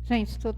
Gente, estou...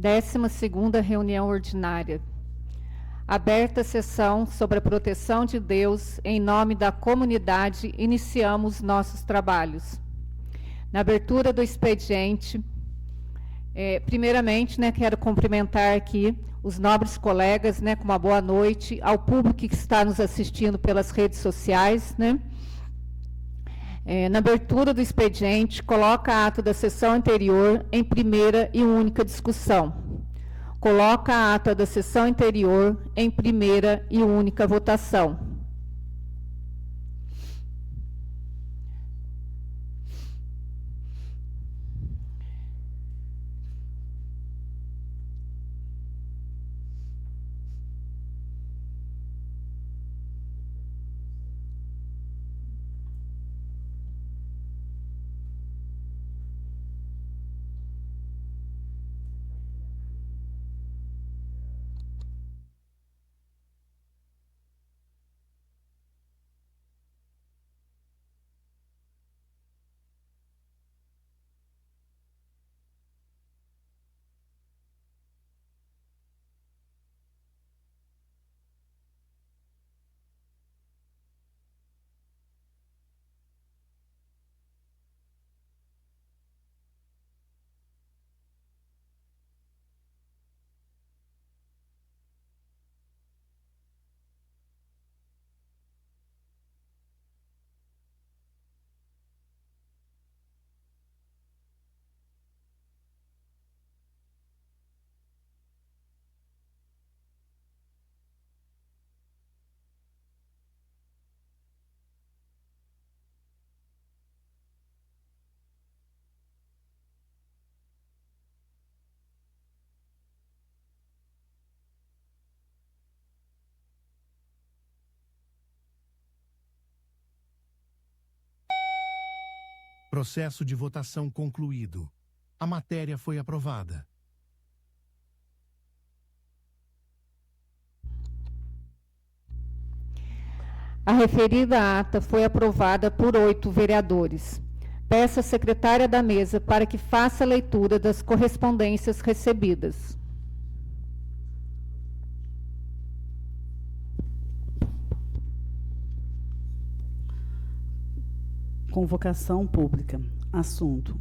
Décima segunda reunião ordinária. Aberta a sessão sobre a proteção de Deus, em nome da comunidade, iniciamos nossos trabalhos. Na abertura do expediente, primeiramente, quero cumprimentar aqui os nobres colegas, com uma boa noite, ao público que está nos assistindo pelas redes sociais, na abertura do expediente, coloca a ata da sessão anterior em primeira e única discussão. Coloca a ata da sessão anterior em primeira e única votação. Processo de votação concluído. A matéria foi aprovada. A referida ata foi aprovada por 8 vereadores. Peço à secretária da mesa para que faça a leitura das correspondências recebidas. Convocação pública. Assunto: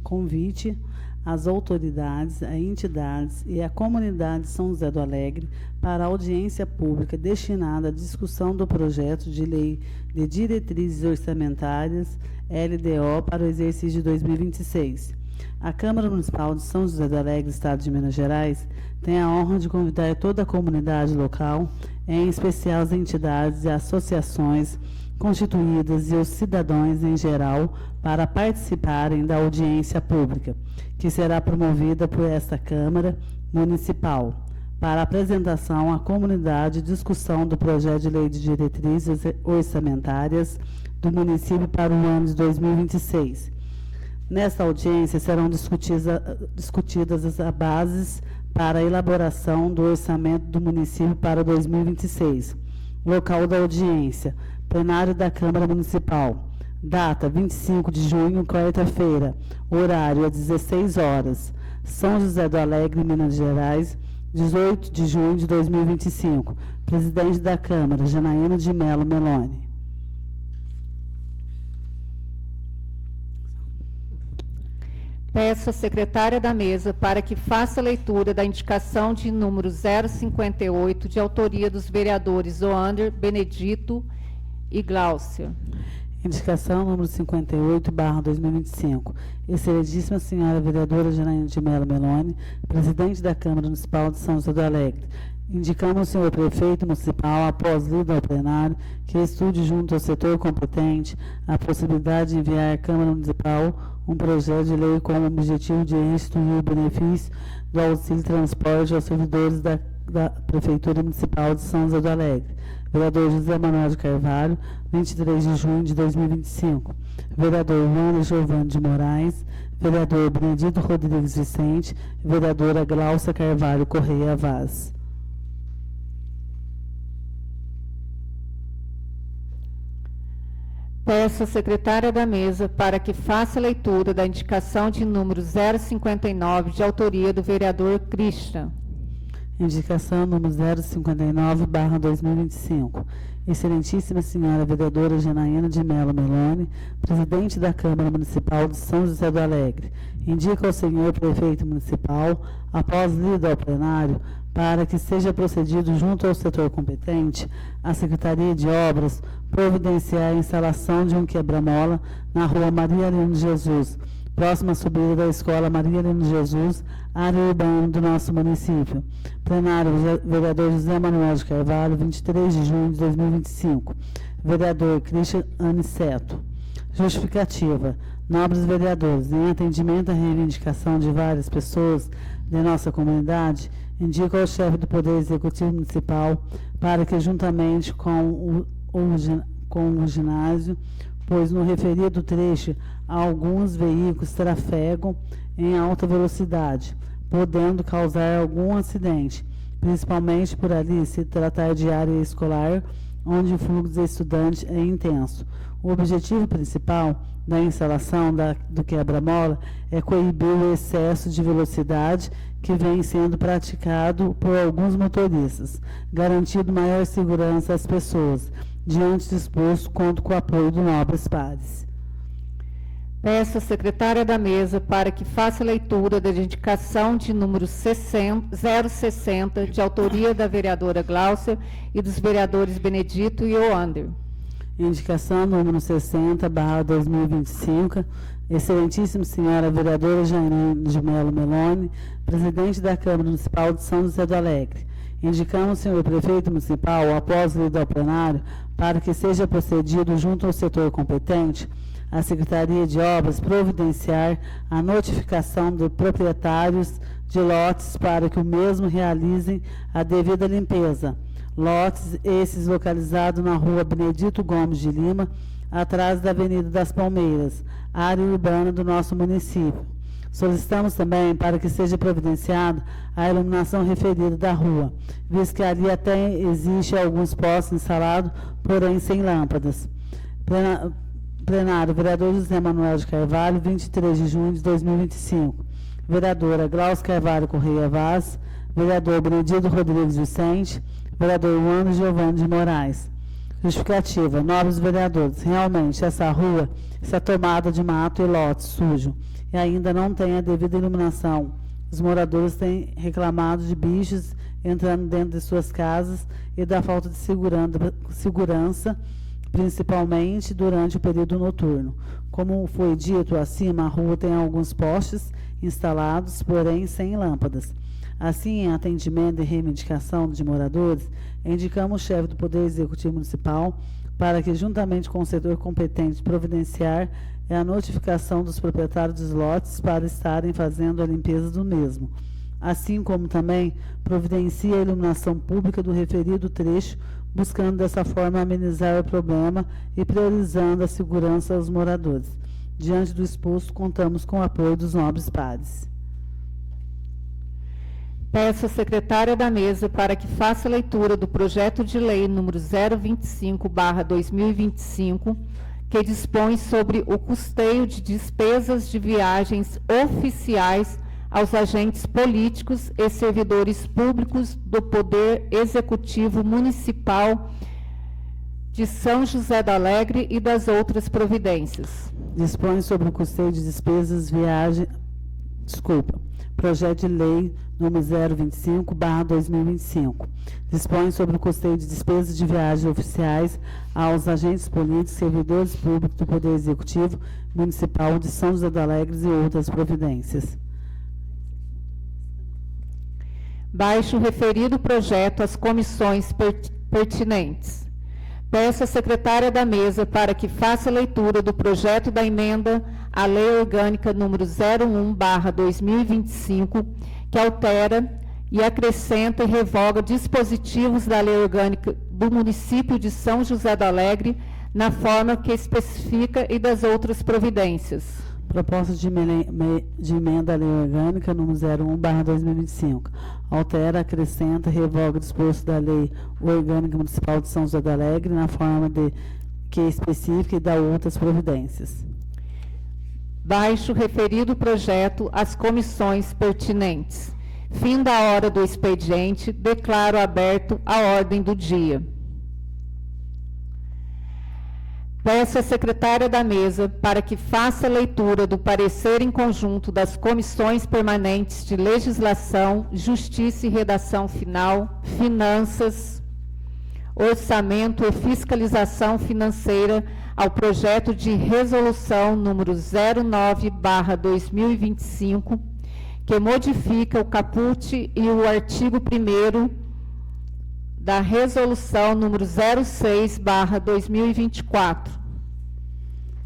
convite às autoridades, a entidades e à comunidade de São José do Alegre para a audiência pública destinada à discussão do projeto de lei de diretrizes orçamentárias LDO para o exercício de 2026. A Câmara Municipal de São José do Alegre, Estado de Minas Gerais, tem a honra de convidar toda a comunidade local, em especial as entidades e associações constituídas e os cidadãos em geral, para participarem da audiência pública, que será promovida por esta Câmara Municipal, para apresentação à comunidade e discussão do projeto de lei de diretrizes orçamentárias do município para o ano de 2026. Nesta audiência serão discutidas as bases para a elaboração do orçamento do município para 2026. Local da audiência: plenário da Câmara Municipal. Data: 25 de junho, quarta-feira. Horário: às 16 horas. São José do Alegre, Minas Gerais, 18 de junho de 2025. Presidente da Câmara: Janaína de Mello Meloni. Peço à secretária da mesa para que faça a leitura da indicação de número 058, de autoria dos vereadores Oander, Benedito e Gláucia. Indicação número 58/2025. Excelentíssima senhora vereadora Janaína de Mello Meloni, presidente da Câmara Municipal de São José do Alegre. Indicamos ao senhor prefeito municipal, após lida ao plenário, que estude junto ao setor competente a possibilidade de enviar à Câmara Municipal um projeto de lei com o objetivo de instituir o benefício do auxílio transporte aos servidores da Prefeitura Municipal de São José do Alegre. Vereador José Manuel de Carvalho, 23 de junho de 2025. Vereador Wanda Giovanni de Moraes. Vereador Benedito Rodrigues Vicente. Vereadora Glaucia Carvalho Correia Vaz. Peço à secretária da mesa para que faça a leitura da indicação de número 059, de autoria do vereador Christian. Indicação número 059/2025. Excelentíssima senhora vereadora Janaína de Mello Meloni, presidente da Câmara Municipal de São José do Alegre, indica ao senhor prefeito municipal, após lida ao plenário, para que seja procedido junto ao setor competente, a Secretaria de Obras providenciar a instalação de um quebra-mola na rua Maria Helena de Jesus, próxima à subida da Escola Maria Helena de Jesus, área urbana do nosso município. Plenário, vereador José Manuel de Carvalho, 23 de junho de 2025. Vereador Christian Aniceto. Justificativa. Nobres vereadores, em atendimento à reivindicação de várias pessoas de nossa comunidade, indico ao chefe do Poder Executivo Municipal para que, juntamente com o ginásio, pois no referido trecho alguns veículos trafegam em alta velocidade, podendo causar algum acidente, principalmente por ali se tratar de área escolar, onde o fluxo de estudantes é intenso. O objetivo principal da instalação do quebra-mola é coibir o excesso de velocidade que vem sendo praticado por alguns motoristas, garantindo maior segurança às pessoas. Diante disposto, conto com o apoio do Nobres Pares. Peço à secretária da mesa para que faça a leitura da indicação de número 060, de autoria da vereadora Glaucia e dos vereadores Benedito e Oander. Indicação número 60/2025. Excelentíssima senhora vereadora Janaína de Mello Meloni, presidente da Câmara Municipal de São José do Alegre. Indicamos ao senhor prefeito municipal, após lida ao plenário, para que seja procedido junto ao setor competente, a Secretaria de Obras providenciar a notificação de proprietários de lotes para que o mesmo realizem a devida limpeza. Lotes esses localizados na rua Benedito Gomes de Lima, atrás da Avenida das Palmeiras, área urbana do nosso município. Solicitamos também para que seja providenciada a iluminação referida da rua, visto que ali até existe alguns postes instalados, porém sem lâmpadas. Plenário, vereador José Manuel de Carvalho, 23 de junho de 2025. Vereadora Glaucia Carvalho Correia Vaz, vereador Benedito Rodrigues Vicente, vereador Wanda Giovanni de Moraes. Justificativa. Nobres vereadores, realmente essa rua está tomada de mato e lote sujo e ainda não tem a devida iluminação. Os moradores têm reclamado de bichos entrando dentro de suas casas e da falta de segurança, principalmente durante o período noturno. Como foi dito acima, a rua tem alguns postes instalados, porém sem lâmpadas. Assim, em atendimento e reivindicação de moradores, indicamos o chefe do Poder Executivo Municipal para que, juntamente com o setor competente, providenciar a notificação dos proprietários dos lotes para estarem fazendo a limpeza do mesmo. Assim como também providencia a iluminação pública do referido trecho, buscando dessa forma amenizar o problema e priorizando a segurança aos moradores. Diante do exposto, contamos com o apoio dos nobres pares. Peço à secretária da mesa para que faça a leitura do projeto de lei número 025/2025, que dispõe sobre o custeio de despesas de viagens oficiais aos agentes políticos e servidores públicos do Poder Executivo Municipal de São José do Alegre e das outras providências. Dispõe sobre o custeio de despesas Projeto de Lei número 025/2025. Dispõe sobre o custeio de despesas de viagens oficiais aos agentes políticos, servidores públicos do Poder Executivo Municipal de São José do Alegre e outras providências. Baixe o referido projeto às comissões pertinentes. Peço à secretária da mesa para que faça a leitura do projeto da emenda à Lei Orgânica número 01/2025, que altera e acrescenta e revoga dispositivos da Lei Orgânica do município de São José do Alegre, na forma que especifica e das outras providências. Proposta de emenda à Lei Orgânica número 01/2025. Altera, acrescenta e revoga o disposto da Lei Orgânica Municipal de São José do Alegre na forma que especifica e dá outras providências. Baixo o referido projeto às comissões pertinentes. Fim da hora do expediente, declaro aberto a ordem do dia. Peço à secretária da mesa para que faça a leitura do parecer em conjunto das comissões permanentes de Legislação, Justiça e Redação Final, Finanças, Orçamento e Fiscalização Financeira ao projeto de resolução número 09/2025, que modifica o caput e o artigo 1º da resolução número 06/2024.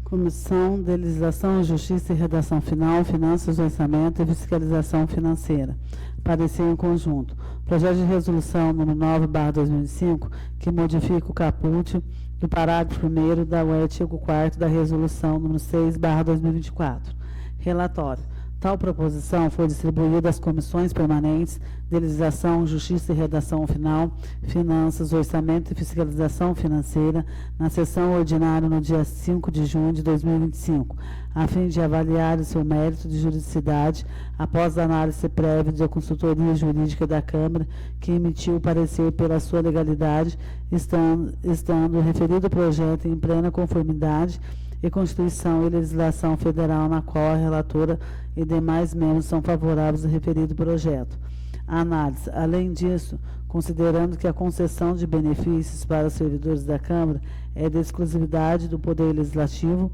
Comissão de Legislação, Justiça e Redação Final, Finanças, Orçamento e Fiscalização Financeira. Parecer em conjunto. Projeto de resolução número 9/2005, que modifica o caput do parágrafo 1º do artigo 4º da resolução número 6/2024. Relatório. Tal proposição foi distribuída às comissões permanentes de Legislação, Justiça e Redação Final, Finanças, Orçamento e Fiscalização Financeira, na sessão ordinária no dia 5 de junho de 2025, a fim de avaliar o seu mérito de juridicidade após a análise prévia da consultoria jurídica da Câmara, que emitiu o parecer pela sua legalidade, estando o referido projeto em plena conformidade e Constituição e legislação federal na qual a relatora e demais membros são favoráveis ao referido projeto. A análise. Além disso, considerando que a concessão de benefícios para os servidores da Câmara é de exclusividade do Poder Legislativo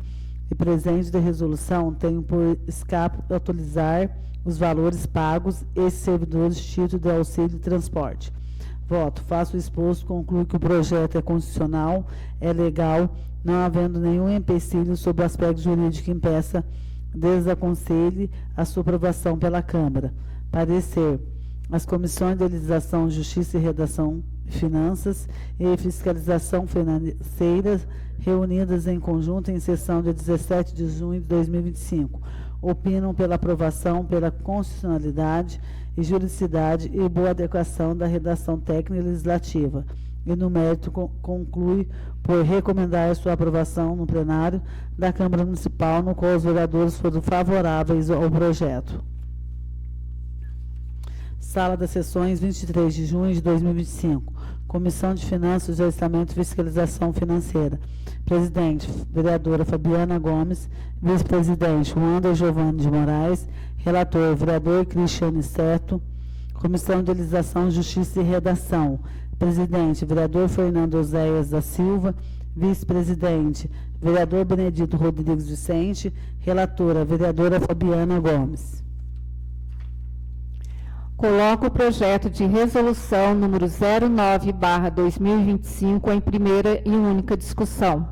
e presente da resolução tem por escape atualizar os valores pagos esses servidores título de auxílio de transporte. Voto. Faço o exposto, concluo que o projeto é constitucional, é legal, não havendo nenhum empecilho sob o aspecto jurídico que impeça, desaconselhe a sua aprovação pela Câmara. Parecer. As comissões de Legislação, Justiça e Redação, Finanças e Fiscalização Financeira, reunidas em conjunto em sessão de 17 de junho de 2025, opinam pela aprovação, pela constitucionalidade e juridicidade e boa adequação da redação técnica e legislativa, e no mérito conclui por recomendar sua aprovação no plenário da Câmara Municipal, no qual os vereadores foram favoráveis ao projeto. Sala das Sessões, 23 de junho de 2025. Comissão de Finanças, Orçamento e Fiscalização Financeira. Presidente, vereadora Fabiana Gomes. Vice-presidente, Wanda Giovanni de Moraes. Relator, vereador Cristiane Seto. Comissão de Legislação, Justiça e Redação. Presidente, vereador Fernando Oséias da Silva. Vice-presidente, vereador Benedito Rodrigues Vicente. Relatora, vereadora Fabiana Gomes. Coloco o projeto de resolução número 09/2025 em primeira e única discussão.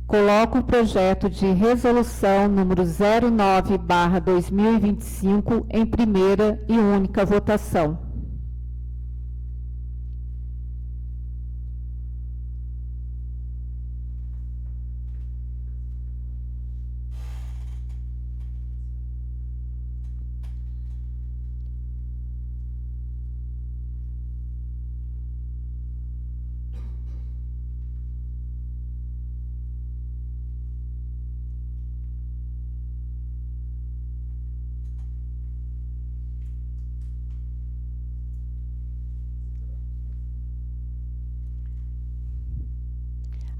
Coloco o projeto de resolução número 09/2025 em primeira e única votação.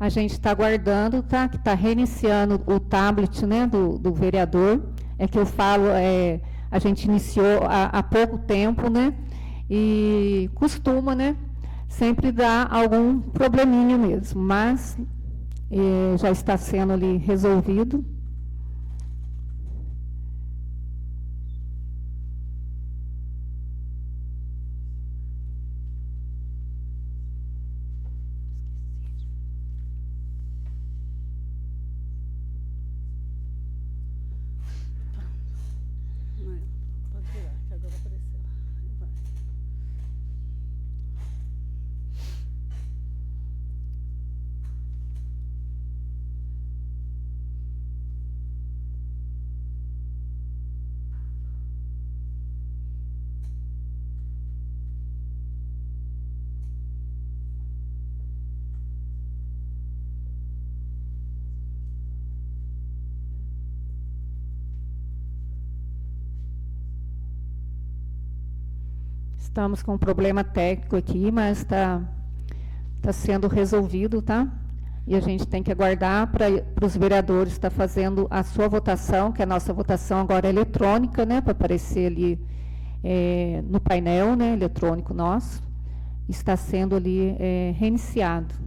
A gente está aguardando, tá? Que está reiniciando o tablet, né, do vereador. É que eu falo, a gente iniciou há pouco tempo, né? E costuma, né, sempre dar algum probleminha mesmo, mas já está sendo ali resolvido. Pode virar, que agora apareceu. Vai. Estamos com um problema técnico aqui, mas está sendo resolvido, tá? E a gente tem que aguardar para os vereadores estar fazendo a sua votação, que a nossa votação agora é eletrônica, né? Para aparecer ali no painel, né, eletrônico nosso. Está sendo ali reiniciado.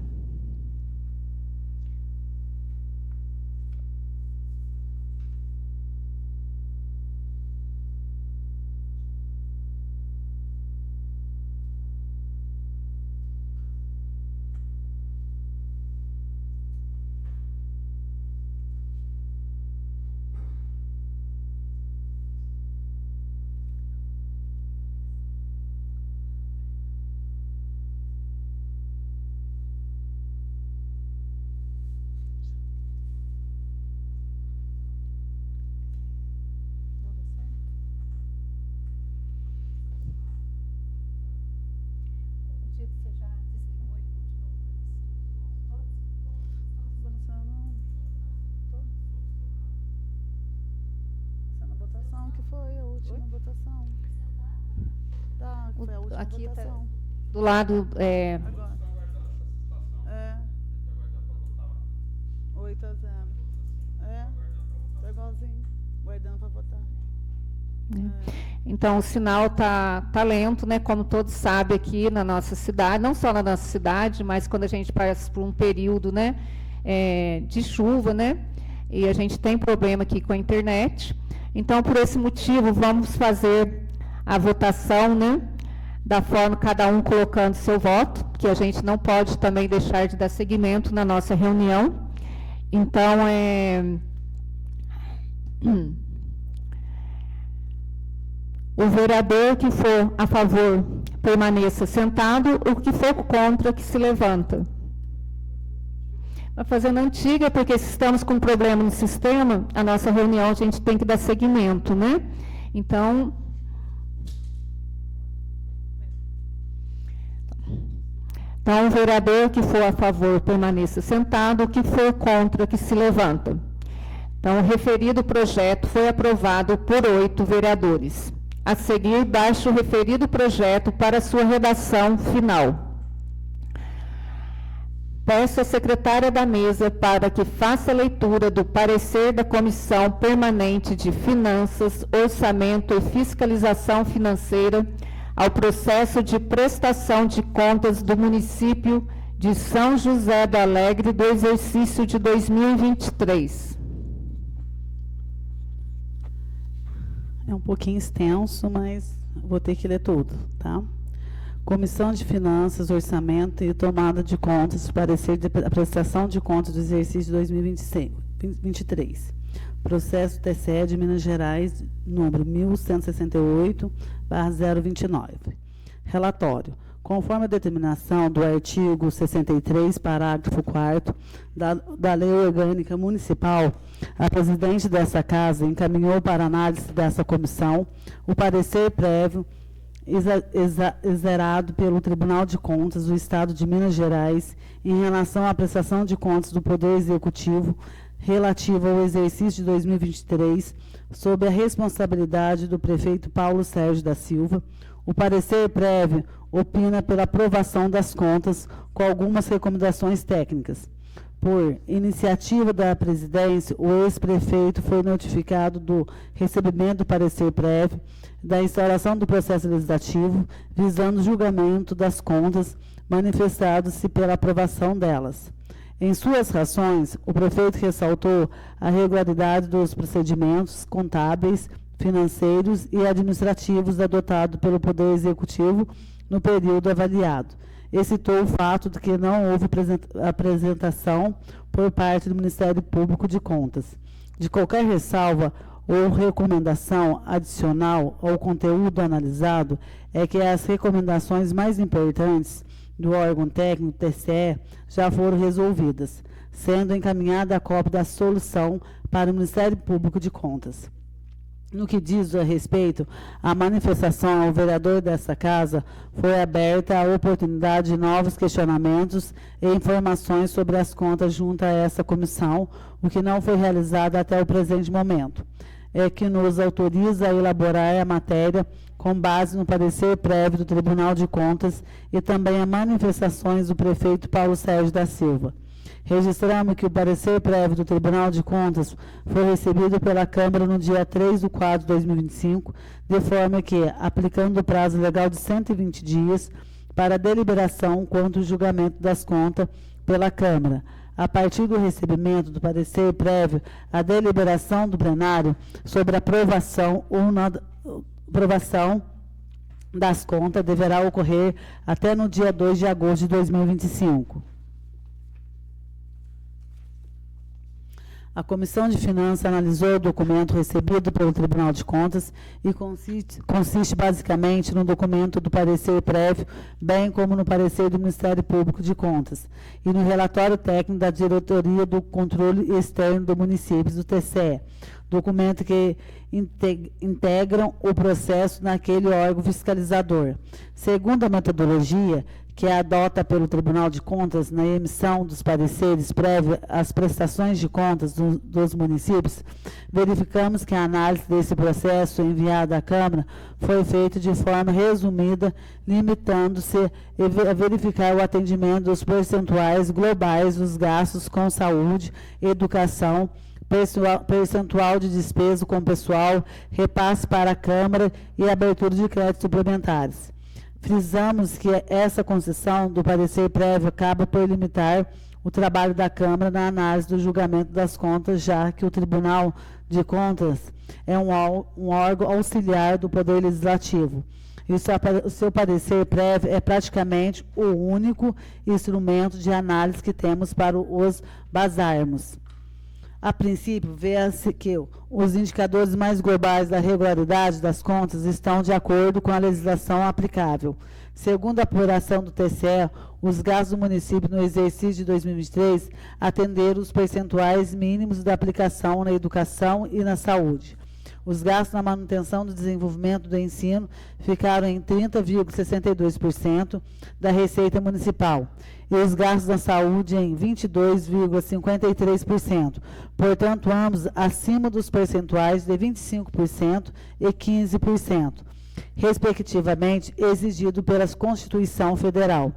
Aqui tá do lado. Agora. 8-0. Tá igualzinho. Guardando para votar. Então, o sinal tá lento, né? Como todos sabem aqui na nossa cidade, não só na nossa cidade, mas quando a gente passa por um período, né, de chuva, né? E a gente tem problema aqui com a internet. Então, por esse motivo, vamos fazer a votação, né? Da forma cada um colocando seu voto, que a gente não pode também deixar de dar seguimento na nossa reunião. Então, o vereador que for a favor permaneça sentado, o que for contra que se levanta. Vai fazendo antiga, porque se estamos com problema no sistema, a nossa reunião a gente tem que dar seguimento, né? Então, o vereador que for a favor permaneça sentado, o que for contra que se levanta. Então, o referido projeto foi aprovado por 8 vereadores. A seguir, baixo o referido projeto para sua redação final. Peço à secretária da mesa para que faça a leitura do parecer da Comissão Permanente de Finanças, Orçamento e Fiscalização Financeira ao processo de prestação de contas do município de São José do Alegre do exercício de 2023. É um pouquinho extenso, mas vou ter que ler tudo, tá? Comissão de Finanças, Orçamento e Tomada de Contas, parecer de prestação de contas do exercício de 2023. Processo TCE de Minas Gerais, número 1168/029. Relatório. Conforme a determinação do artigo 63, parágrafo 4º da Lei Orgânica Municipal, a presidente dessa Casa encaminhou para análise dessa comissão o parecer prévio exerado pelo Tribunal de Contas do Estado de Minas Gerais em relação à prestação de contas do Poder Executivo relativo ao exercício de 2023, sob a responsabilidade do prefeito Paulo Sérgio da Silva. O parecer prévio opina pela aprovação das contas com algumas recomendações técnicas. Por iniciativa da presidência, o ex-prefeito foi notificado do recebimento do parecer prévio da instauração do processo legislativo, visando o julgamento das contas, manifestado-se pela aprovação delas. Em suas razões, o prefeito ressaltou a regularidade dos procedimentos contábeis, financeiros e administrativos adotados pelo Poder Executivo no período avaliado. E citou o fato de que não houve apresentação por parte do Ministério Público de Contas de qualquer ressalva ou recomendação adicional ao conteúdo analisado. É que as recomendações mais importantes do órgão técnico TCE já foram resolvidas, sendo encaminhada a cópia da solução para o Ministério Público de Contas. No que diz a respeito à manifestação ao vereador desta casa, foi aberta a oportunidade de novos questionamentos e informações sobre as contas junto a essa comissão, o que não foi realizado até o presente momento. É que nos autoriza a elaborar a matéria com base no parecer prévio do Tribunal de Contas e também a manifestações do prefeito Paulo Sérgio da Silva. Registramos que o parecer prévio do Tribunal de Contas foi recebido pela Câmara no dia 3/4 de 2025, de forma que, aplicando o prazo legal de 120 dias para a deliberação quanto ao julgamento das contas pela Câmara, a partir do recebimento do parecer prévio, a deliberação do plenário sobre a aprovação ou não aprovação das contas deverá ocorrer até no dia 2 de agosto de 2025. A Comissão de Finanças analisou o documento recebido pelo Tribunal de Contas e consiste basicamente no documento do parecer prévio, bem como no parecer do Ministério Público de Contas e no relatório técnico da Diretoria do Controle Externo do Município do TCE, documento que integram o processo naquele órgão fiscalizador. Segundo a metodologia que adota pelo Tribunal de Contas na emissão dos pareceres prévios às prestações de contas dos municípios, verificamos que a análise desse processo enviado à Câmara foi feita de forma resumida, limitando-se a verificar o atendimento dos percentuais globais dos gastos com saúde, educação, percentual de despesa com pessoal, repasse para a Câmara e abertura de créditos suplementares. Frisamos que essa concessão do parecer prévio acaba por limitar o trabalho da Câmara na análise do julgamento das contas, já que o Tribunal de Contas é um órgão auxiliar do Poder Legislativo. E o seu parecer prévio é praticamente o único instrumento de análise que temos para os basarmos. A princípio, vê-se que os indicadores mais globais da regularidade das contas estão de acordo com a legislação aplicável. Segundo a apuração do TCE, os gastos do município no exercício de 2023 atenderam os percentuais mínimos da aplicação na educação e na saúde. Os gastos na manutenção do desenvolvimento do ensino ficaram em 30,62% da receita municipal e os gastos na saúde em 22,53%, portanto, ambos acima dos percentuais de 25% e 15%, respectivamente, exigido pela Constituição Federal.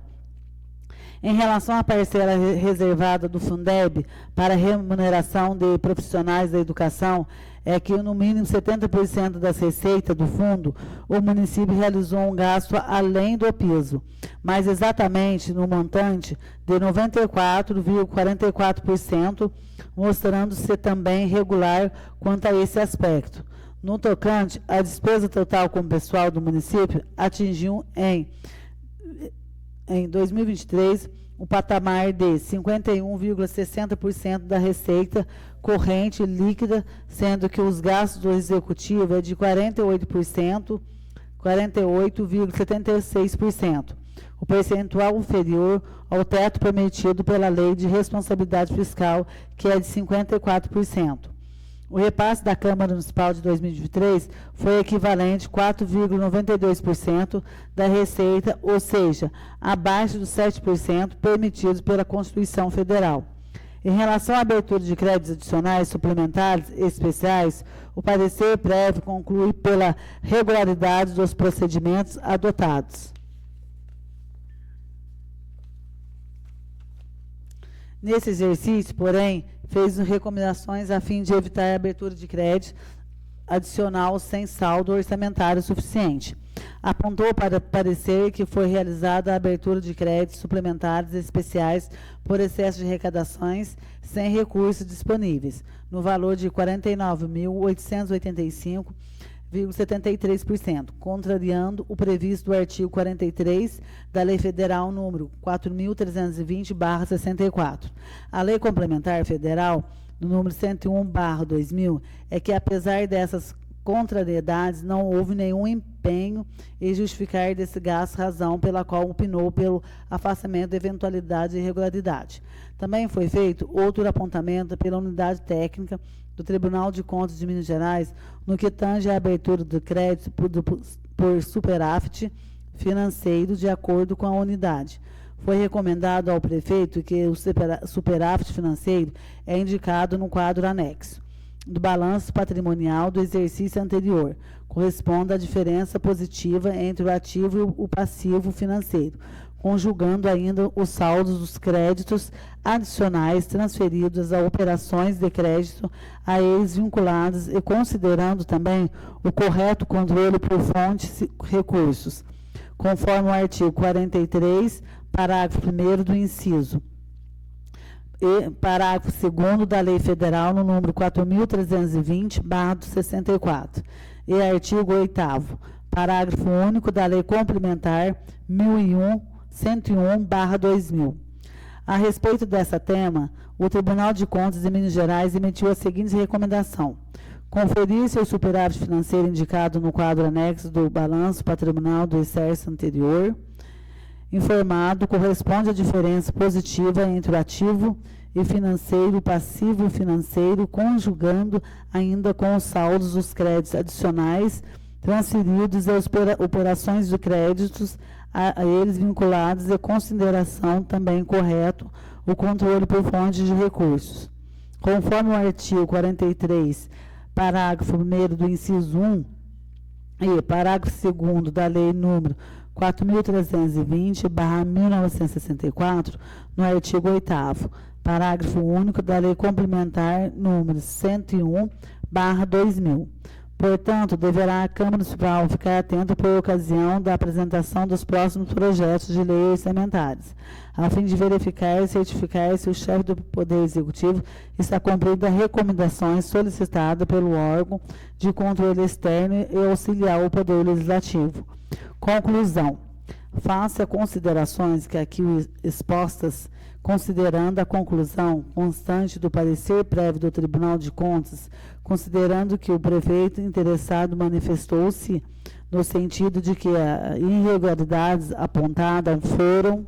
Em relação à parcela reservada do Fundeb para remuneração de profissionais da educação, é que no mínimo 70% das receitas do fundo, o município realizou um gasto além do piso, mas exatamente no montante de 94,44%, mostrando-se também regular quanto a esse aspecto. No tocante, a despesa total com o pessoal do município atingiu em 2023, o patamar de 51,60% da receita corrente líquida, sendo que os gastos do executivo é de 48,76%, o percentual inferior ao teto permitido pela Lei de Responsabilidade Fiscal, que é de 54%. O repasse da Câmara Municipal de 2023 foi equivalente a 4,92% da receita, ou seja, abaixo dos 7% permitidos pela Constituição Federal. Em relação à abertura de créditos adicionais, suplementares e especiais, o parecer prévio conclui pela regularidade dos procedimentos adotados. Nesse exercício, porém, fez recomendações a fim de evitar a abertura de crédito adicional sem saldo orçamentário suficiente. Apontou para parecer que foi realizada a abertura de créditos suplementares especiais por excesso de arrecadações sem recursos disponíveis, no valor de R$ 49.885,73%, contrariando o previsto do artigo 43 da Lei Federal número 4.320/64. A Lei Complementar Federal, no número 101/2000, é que, apesar dessas contrariedades, não houve nenhum empenho em justificar desse gasto, razão pela qual opinou pelo afastamento da eventualidade de irregularidade. Também foi feito outro apontamento pela unidade técnica do Tribunal de Contas de Minas Gerais no que tange à abertura do crédito por superávit financeiro de acordo com a unidade. Foi recomendado ao prefeito que o superávit financeiro é indicado no quadro anexo do balanço patrimonial do exercício anterior, corresponde à diferença positiva entre o ativo e o passivo financeiro, conjugando ainda os saldos dos créditos adicionais transferidos a operações de crédito a eles vinculados e considerando também o correto controle por fontes e recursos, conforme o artigo 43, parágrafo 1º do inciso e parágrafo 2º da Lei Federal no número 4.320/64 e artigo 8º, parágrafo único da Lei Complementar 101/2000. A respeito dessa tema, o Tribunal de Contas de Minas Gerais emitiu a seguinte recomendação: conferir-se o superávit financeiro indicado no quadro anexo do balanço patrimonial do exercício anterior informado corresponde à diferença positiva entre o ativo e financeiro e o passivo financeiro, conjugando ainda com os saldos dos créditos adicionais transferidos às operações de créditos a eles vinculados e consideração também correto o controle por fontes de recursos. Conforme o artigo 43, parágrafo 1º do inciso 1 e parágrafo 2º da Lei número 4.320/1964, no artigo 8º, parágrafo único da Lei Complementar número 101/2000. Portanto, deverá a Câmara Municipal ficar atenta por ocasião da apresentação dos próximos projetos de lei orçamentários, a fim de verificar e certificar se o chefe do Poder Executivo está cumprindo as recomendações solicitadas pelo órgão de controle externo e auxiliar o Poder Legislativo. Conclusão. Face a considerações que aqui expostas, considerando a conclusão constante do parecer prévio do Tribunal de Contas, considerando que o prefeito interessado manifestou-se no sentido de que as irregularidades apontadas foram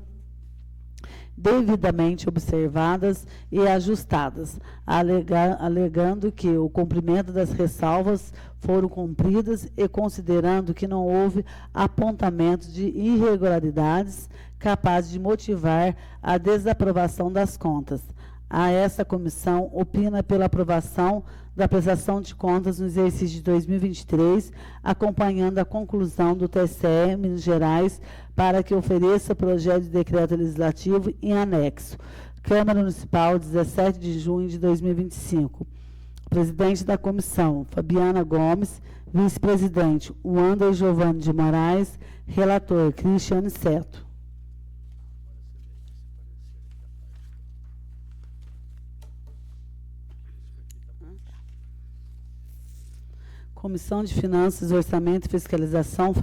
devidamente observadas e ajustadas, alegando que o cumprimento das ressalvas foram cumpridas e considerando que não houve apontamento de irregularidades capazes de motivar a desaprovação das contas. A essa comissão opina pela aprovação da prestação de contas no exercício de 2023, acompanhando a conclusão do TCE Minas Gerais para que ofereça projeto de decreto legislativo em anexo. Câmara Municipal, 17 de junho de 2025. Presidente da comissão, Fabiana Gomes. Vice-presidente, Wander Giovanni de Moraes. Relator, Cristiane Seto. Comissão de Finanças, Orçamento e Fiscalização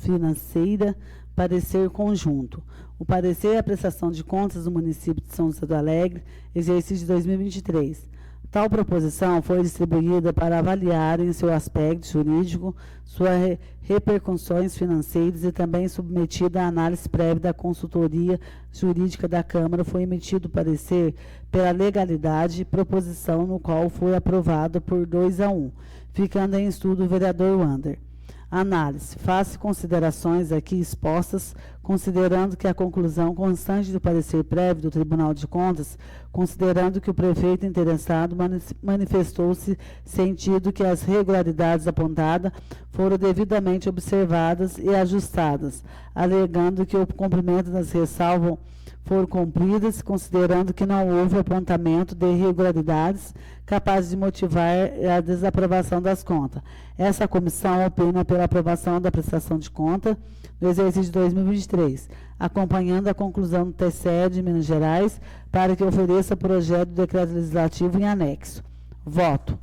Financeira, parecer conjunto. O parecer é a prestação de contas do município de São José do Alegre, exercício de 2023. Tal proposição foi distribuída para avaliar em seu aspecto jurídico suas repercussões financeiras e também submetida à análise prévia da consultoria jurídica da Câmara. Foi emitido parecer pela legalidade, proposição no qual foi aprovada por 2-1, ficando em estudo o vereador Wander. Análise. Faça considerações aqui expostas, considerando que a conclusão constante do parecer prévio do Tribunal de Contas, considerando que o prefeito interessado manifestou-se sentido que as regularidades apontadas foram devidamente observadas e ajustadas, alegando que o cumprimento das ressalvas foram cumpridas, considerando que não houve apontamento de irregularidades capazes de motivar a desaprovação das contas. Essa comissão opina pela aprovação da prestação de conta do exercício de 2023, acompanhando a conclusão do TCE de Minas Gerais para que ofereça projeto de decreto legislativo em anexo. Voto.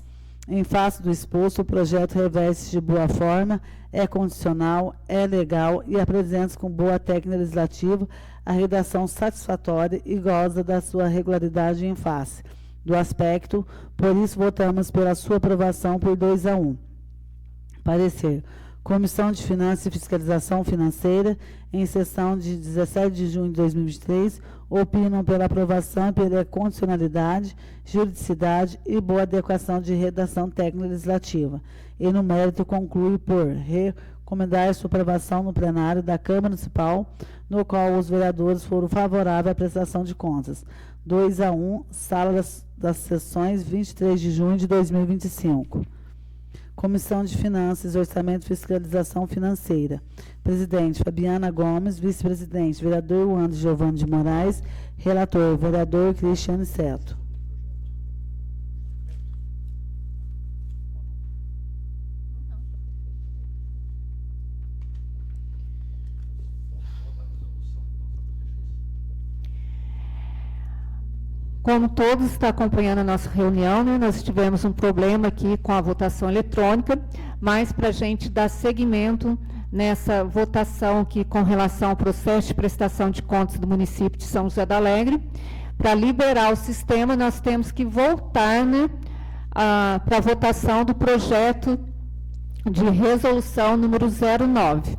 Em face do exposto, o projeto reveste de boa forma, é condicional, é legal e apresenta com boa técnica legislativa a redação satisfatória e goza da sua regularidade em face do aspecto, por isso votamos pela sua aprovação por 2-1. Parecer. Comissão de Finanças e Fiscalização Financeira, em sessão de 17 de junho de 2023, opinam pela aprovação e pela condicionalidade, juridicidade e boa adequação de redação técnica legislativa. E, no mérito, conclui por recomendar sua aprovação no plenário da Câmara Municipal, no qual os vereadores foram favoráveis à prestação de contas. 2-1, sala das sessões, 23 de junho de 2025. Comissão de Finanças, Orçamento e Fiscalização Financeira. Presidente, Fabiana Gomes. Vice-presidente, vereador Wander Giovanni de Moraes. Relator, vereador Cristiano Seto. Como todos estão acompanhando a nossa reunião, né, nós tivemos um problema aqui com a votação eletrônica, mas para a gente dar seguimento nessa votação aqui com relação ao processo de prestação de contas do município de São José do Alegre, para liberar o sistema, nós temos que voltar, né, para a votação do projeto de resolução número 09.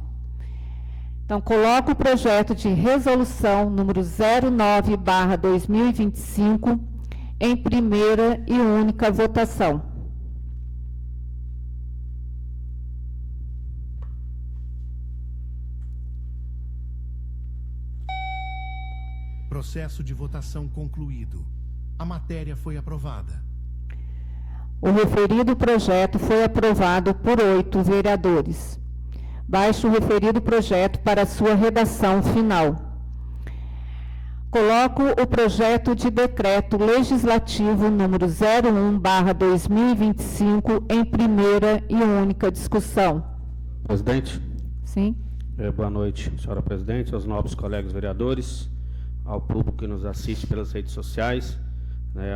Então, coloco o projeto de resolução número 09/2025 em primeira e única votação. Processo de votação concluído. A matéria foi aprovada. O referido projeto foi aprovado por 8 vereadores. Baixo o referido projeto para sua redação final. Coloco o projeto de decreto legislativo número 01/2025 em primeira e única discussão. Presidente. Sim. Boa noite, senhora presidente, aos nobres colegas vereadores, ao público que nos assiste pelas redes sociais, né,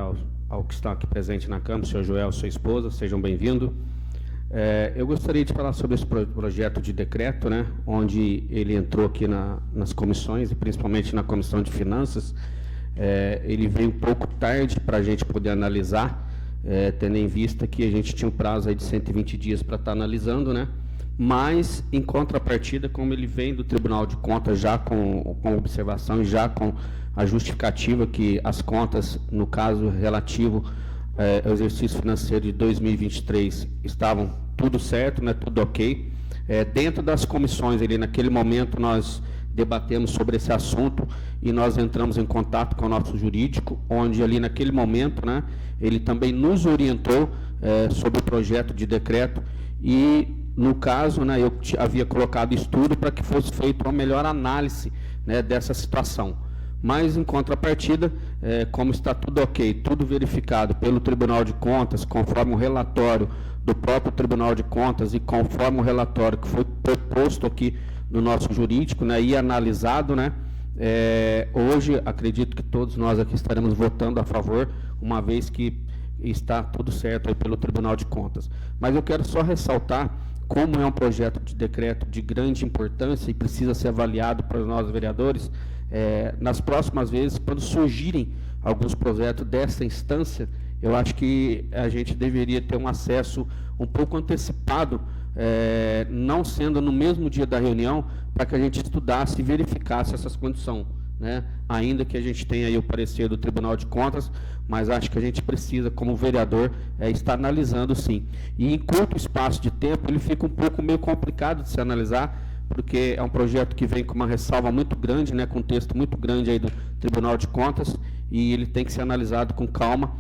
ao que está aqui presente na Câmara, o senhor Joel, sua esposa, sejam bem-vindos. Eu gostaria de falar sobre esse projeto de decreto, né, onde ele entrou aqui nas comissões, e principalmente na Comissão de Finanças. Ele veio um pouco tarde para a gente poder analisar, tendo em vista que a gente tinha um prazo aí de 120 dias para estar analisando, né, mas, em contrapartida, como ele vem do Tribunal de Contas já com observação e já com a justificativa que as contas, no caso relativo ao exercício financeiro de 2023, estavam tudo certo, né, tudo ok. Dentro das comissões, ali, naquele momento, nós debatemos sobre esse assunto e nós entramos em contato com o nosso jurídico, onde ali naquele momento, né, ele também nos orientou sobre o projeto de decreto e, no caso, né, eu havia colocado estudo para que fosse feita uma melhor análise, né, dessa situação. Mas, em contrapartida, como está tudo ok, tudo verificado pelo Tribunal de Contas, conforme o relatório do próprio Tribunal de Contas e conforme o relatório que foi proposto aqui no nosso jurídico, né, e analisado, né, hoje acredito que todos nós aqui estaremos votando a favor, uma vez que está tudo certo aí pelo Tribunal de Contas. Mas eu quero só ressaltar como é um projeto de decreto de grande importância e precisa ser avaliado para nós vereadores. Nas próximas vezes, quando surgirem alguns projetos dessa instância, eu acho que a gente deveria ter um acesso um pouco antecipado, não sendo no mesmo dia da reunião, para que a gente estudasse e verificasse essas condições, né? Ainda que a gente tenha aí o parecer do Tribunal de Contas, mas acho que a gente precisa, como vereador, estar analisando sim. E em curto espaço de tempo, ele fica um pouco meio complicado de se analisar, porque é um projeto que vem com uma ressalva muito grande, né, com um texto muito grande aí do Tribunal de Contas, e ele tem que ser analisado com calma,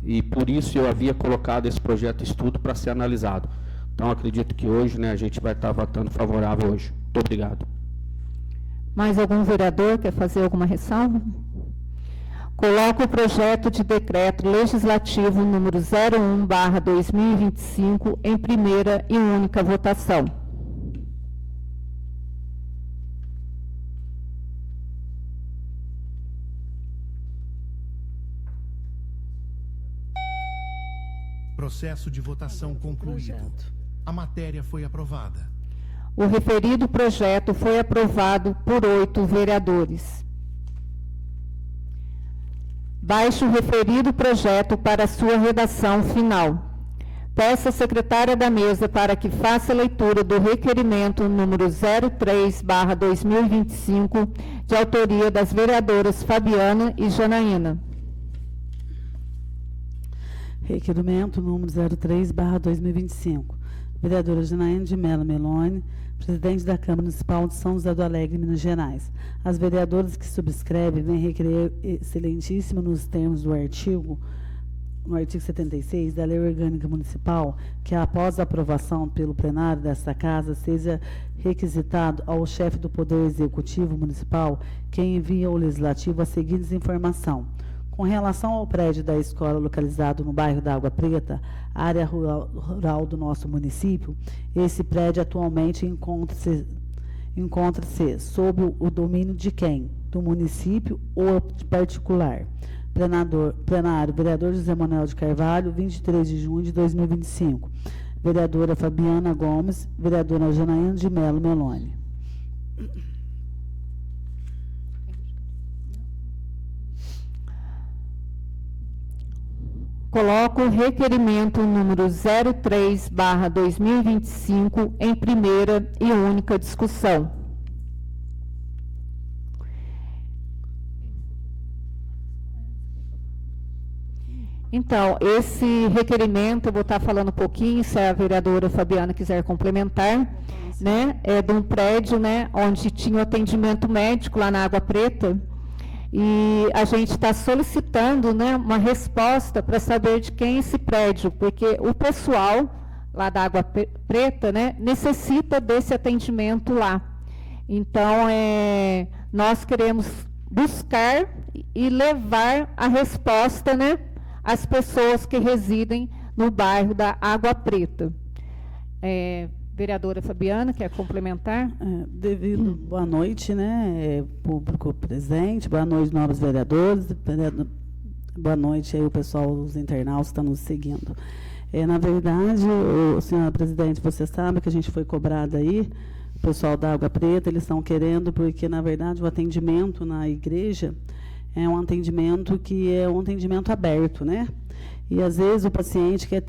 e por isso eu havia colocado esse projeto de estudo para ser analisado. Então, acredito que hoje, né, a gente vai estar votando favorável hoje. Muito obrigado. Mais algum vereador quer fazer alguma ressalva? Coloco o projeto de decreto legislativo número 01/2025 em primeira e única votação. Processo de votação concluído. A matéria foi aprovada. O referido projeto foi aprovado por 8 vereadores. Baixo o referido projeto para sua redação final. Peço à secretária da mesa para que faça a leitura do requerimento número 03/2025, de autoria das vereadoras Fabiana e Janaína. Requerimento número 03/2025. Vereadora Janaína de Mello Meloni, presidente da Câmara Municipal de São José do Alegre, Minas Gerais. As vereadoras que subscrevem vêm requerer excelentíssimo nos termos do artigo 76 da Lei Orgânica Municipal, que após a aprovação pelo plenário desta Casa, seja requisitado ao chefe do Poder Executivo Municipal que envie ao Legislativo as seguintes informações. Com relação ao prédio da escola localizado no bairro da Água Preta, área rural do nosso município, esse prédio atualmente encontra-se sob o domínio de quem? Do município ou de particular? Plenário, vereador José Manuel de Carvalho, 23 de junho de 2025. Vereadora Fabiana Gomes, vereadora Janaína de Mello Meloni. Coloco o requerimento número 03/2025 em primeira e única discussão. Então, esse requerimento, eu vou estar falando um pouquinho, se a vereadora Fabiana quiser complementar, né, é de um prédio, né, onde tinha o atendimento médico lá na Água Preta, e a gente está solicitando, né, uma resposta para saber de quem é esse prédio, porque o pessoal lá da Água Preta, né, necessita desse atendimento lá. Então, nós queremos buscar e levar a resposta, né, às pessoas que residem no bairro da Água Preta. Vereadora Fabiana, quer complementar? Boa noite, né, público presente, boa noite, nobres vereadores, boa noite aí o pessoal, os internautas que estão nos seguindo. Na verdade, senhora presidente, você sabe que a gente foi cobrada aí, o pessoal da Água Preta, eles estão querendo, porque, na verdade, o atendimento na igreja é um atendimento que é um atendimento aberto, né? E, às vezes, o paciente quer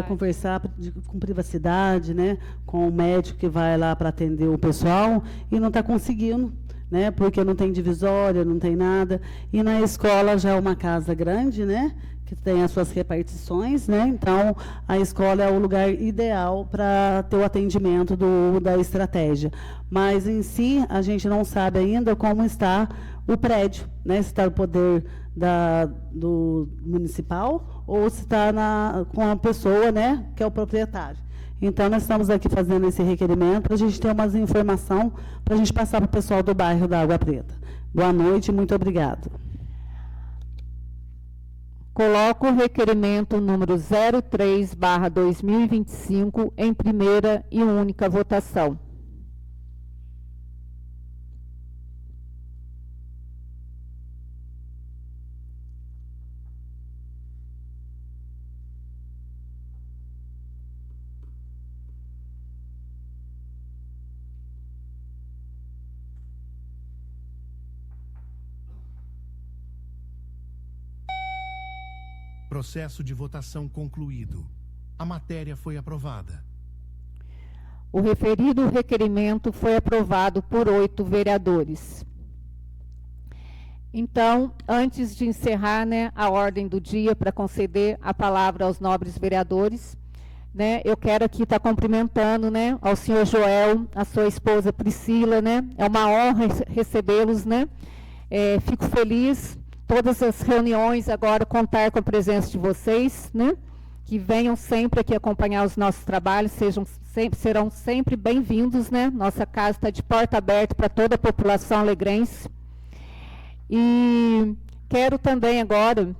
conversar com privacidade, né, com o médico que vai lá para atender o pessoal e não está conseguindo, né, porque não tem divisória, não tem nada. E na escola já é uma casa grande, né, que tem as suas repartições, né, então a escola é o lugar ideal para ter o atendimento da estratégia. Mas, em si, a gente não sabe ainda como está o prédio, né, se está no poder do municipal ou se está com a pessoa, né, que é o proprietário. Então, nós estamos aqui fazendo esse requerimento para a gente ter umas informações para a gente passar para o pessoal do bairro da Água Preta. Boa noite e muito obrigado. Coloco o requerimento número 03/2025 em primeira e única votação. Processo de votação concluído. A matéria foi aprovada. O referido requerimento foi aprovado por 8 vereadores. Então, antes de encerrar, né, a ordem do dia para conceder a palavra aos nobres vereadores, né, eu quero aqui estar cumprimentando, né, ao senhor Joel, a sua esposa Priscila, né, é uma honra recebê-los, né, fico feliz. Todas as reuniões agora contar com a presença de vocês, né? Que venham sempre aqui acompanhar os nossos trabalhos, sejam serão sempre bem-vindos, né? Nossa casa está de porta aberta para toda a população alegrense. E quero também agora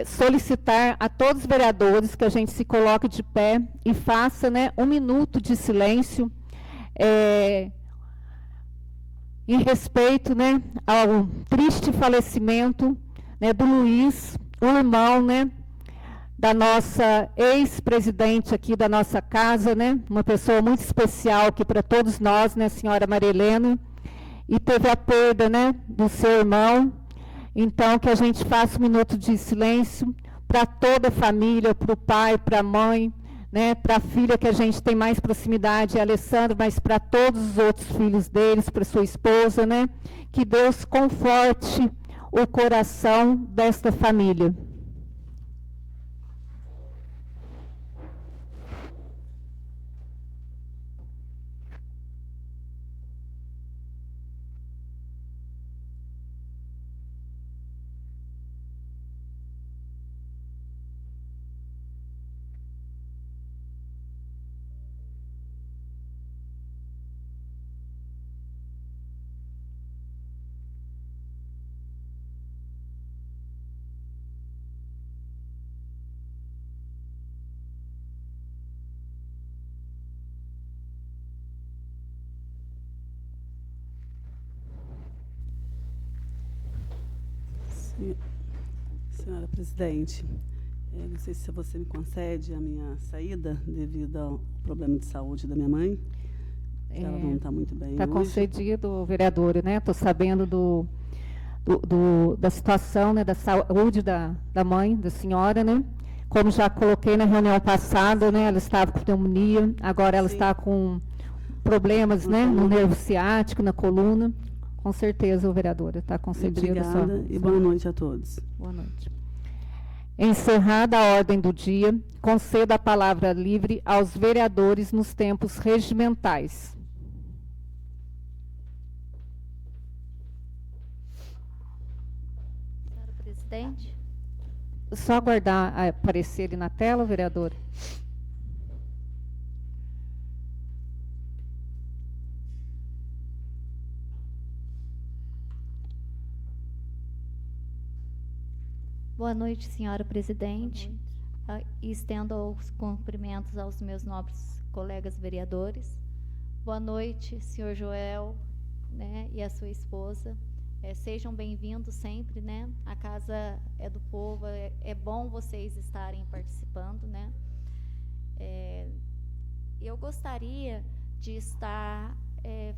solicitar a todos os vereadores que a gente se coloque de pé e faça, né, 1 minuto de silêncio em respeito, né, ao triste falecimento, né, do Luiz, o irmão, né, da nossa ex-presidente aqui da nossa casa, né, uma pessoa muito especial aqui para todos nós, né, senhora Maria Helena, e teve a perda, né, do seu irmão. Então, que a gente faça 1 minuto de silêncio para toda a família, para o pai, para a mãe, né, para a filha que a gente tem mais proximidade, a Alessandra, mas para todos os outros filhos deles, para sua esposa, né, que Deus conforte o coração desta família. Senhora presidente, não sei se você me concede a minha saída devido ao problema de saúde da minha mãe. Ela não está muito bem. Está concedido, vereadora, né? Estou sabendo da situação, né, da saúde da mãe, da senhora, né? Como já coloquei na reunião passada, né? Ela estava com pneumonia, agora ela está com problemas, né, no nervo ciático, na coluna. Com certeza, vereadora, está concedida. Obrigada e boa noite a todos. Boa noite. Encerrada a ordem do dia, concedo a palavra livre aos vereadores nos tempos regimentais. Senhora presidente. Só aguardar aparecer ele na tela, vereadora. Boa noite, senhora presidente. E estendo os cumprimentos aos meus nobres colegas vereadores. Boa noite, senhor Joel, né, e a sua esposa. Sejam bem-vindos sempre, né? A casa é do povo, é bom vocês estarem participando, né? Eu gostaria de estar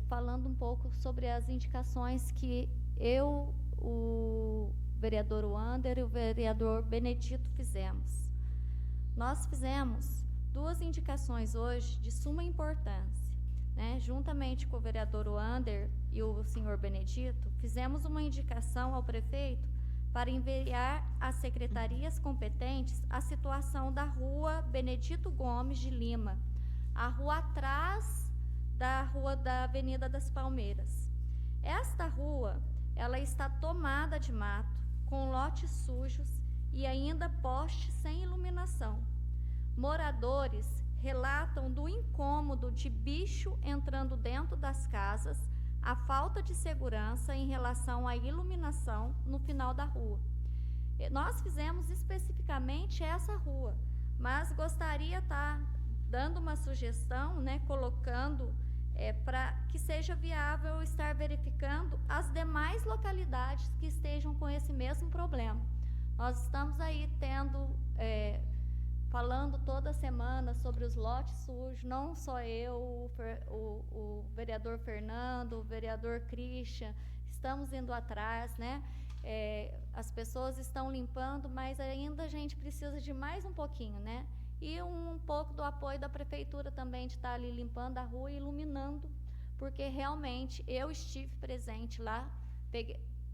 falando um pouco sobre as indicações que o vereador Wander e o vereador Benedito fizemos. Nós fizemos 2 indicações hoje de suma importância, né? Juntamente com o vereador Wander e o senhor Benedito, fizemos uma indicação ao prefeito para enviar às secretarias competentes a situação da rua Benedito Gomes de Lima, a rua atrás da rua da Avenida das Palmeiras. Esta rua, ela está tomada de mato, com lotes sujos e ainda postes sem iluminação. Moradores relatam do incômodo de bicho entrando dentro das casas, a falta de segurança em relação à iluminação no final da rua. Nós fizemos especificamente essa rua, mas gostaria de estar dando uma sugestão, né, colocando para que seja viável estar verificando as demais localidades que estejam com esse mesmo problema. Nós estamos aí falando toda semana sobre os lotes sujos, não só eu, o vereador Fernando, o vereador Christian, estamos indo atrás, né? As pessoas estão limpando, mas ainda a gente precisa de mais um pouquinho, né? E um pouco do apoio da prefeitura também, de estar ali limpando a rua e iluminando, porque realmente eu estive presente lá,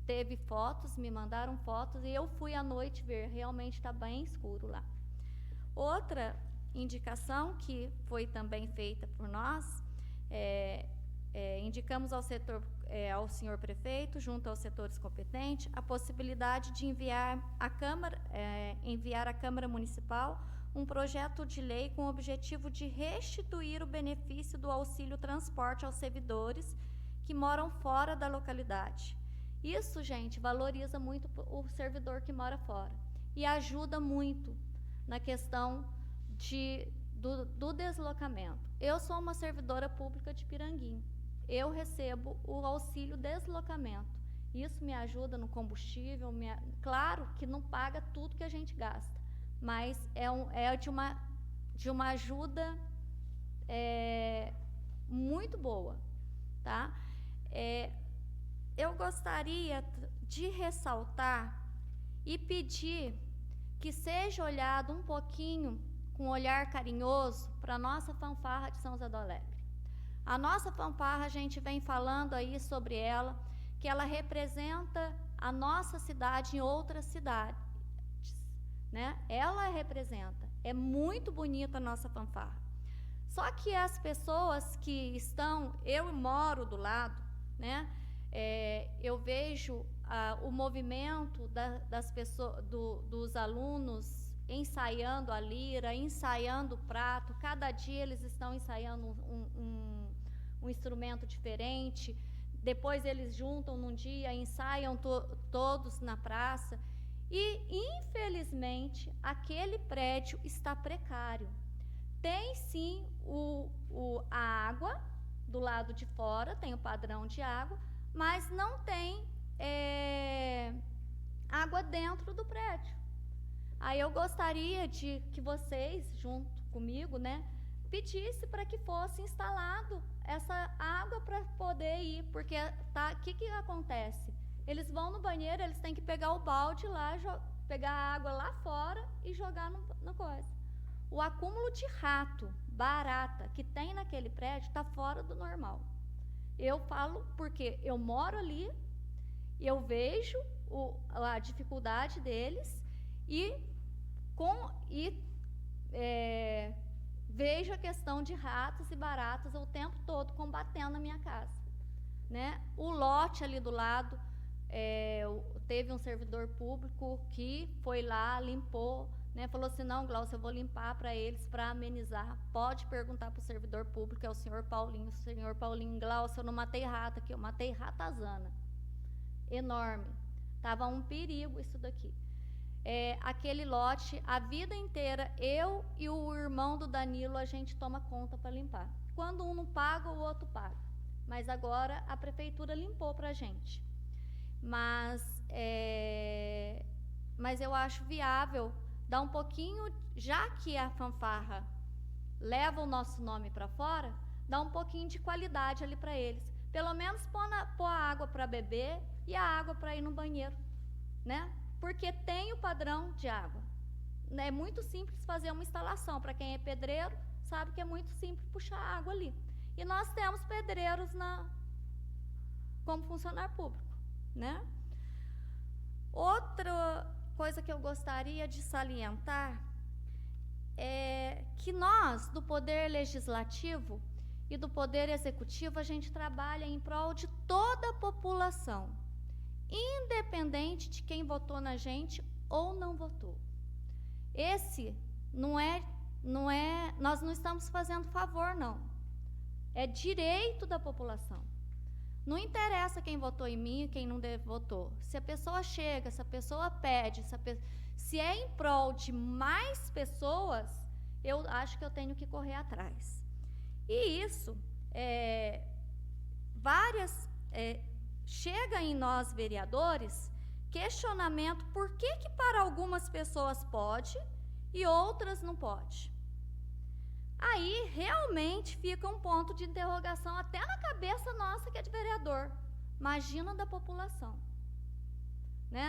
teve fotos, me mandaram fotos, e eu fui à noite ver, realmente está bem escuro lá. Outra indicação que foi também feita por nós, indicamos ao senhor prefeito, junto aos setores competentes, a possibilidade de enviar à Câmara Municipal um projeto de lei com o objetivo de restituir o benefício do auxílio transporte aos servidores que moram fora da localidade. Isso, gente, valoriza muito o servidor que mora fora e ajuda muito na questão do deslocamento. Eu sou uma servidora pública de Piranguinho. Eu recebo o auxílio deslocamento. Isso me ajuda no combustível, claro que não paga tudo que a gente gasta, mas é de uma ajuda muito boa, tá? Eu gostaria de ressaltar e pedir que seja olhado um pouquinho com um olhar carinhoso para a nossa fanfarra de São José do Alegre. A nossa fanfarra, a gente vem falando aí sobre ela, que ela representa a nossa cidade em outras cidades, né? Ela representa, é muito bonita a nossa fanfarra. Só que as pessoas que estão, eu moro do lado, né? Eu vejo o movimento das pessoas, dos alunos ensaiando a lira, ensaiando o prato. Cada dia eles estão ensaiando um instrumento diferente. Depois eles juntam num dia, ensaiam todos na praça. E, infelizmente, aquele prédio está precário. Tem, sim, a água do lado de fora, tem o padrão de água, mas não tem água dentro do prédio. Aí eu gostaria de que vocês, junto comigo, né, pedisse para que fosse instalado essa água para poder ir, porque o que acontece? Eles vão no banheiro, eles têm que pegar o balde lá, pegar a água lá fora e jogar no coisa. O acúmulo de rato, barata que tem naquele prédio está fora do normal. Eu falo porque eu moro ali, eu vejo a dificuldade deles e vejo a questão de ratos e baratas o tempo todo combatendo a minha casa, né? O lote ali do lado, teve um servidor público que foi lá, limpou, né? Falou assim, não, Glaucia, eu vou limpar para eles, para amenizar. Pode perguntar para o servidor público, é o senhor Paulinho. Senhor Paulinho, Glaucia, eu não matei rato aqui, eu matei ratazana. Enorme. Estava um perigo isso daqui. Aquele lote, a vida inteira, eu e o irmão do Danilo, a gente toma conta para limpar. Quando um não paga, o outro paga. Mas agora a prefeitura limpou para a gente. Mas eu acho viável dar um pouquinho, já que a fanfarra leva o nosso nome para fora, dar um pouquinho de qualidade ali para eles. Pelo menos pôr a água para beber e a água para ir no banheiro, né? Porque tem o padrão de água. É muito simples fazer uma instalação. Para quem é pedreiro, sabe que é muito simples puxar água ali. E nós temos pedreiros como funcionário público, né? Outra coisa que eu gostaria de salientar é que nós, do Poder Legislativo e do Poder Executivo, a gente trabalha em prol de toda a população, independente de quem votou na gente ou não votou. Esse nós não estamos fazendo favor, não. É direito da população. Não interessa quem votou em mim e quem não votou. Se a pessoa chega, se a pessoa pede, se é em prol de mais pessoas, eu acho que eu tenho que correr atrás. E isso, chega em nós, vereadores, questionamento por que para algumas pessoas pode e outras não pode. Aí, realmente, fica um ponto de interrogação até na cabeça nossa, que é de vereador. Imagina da população, né?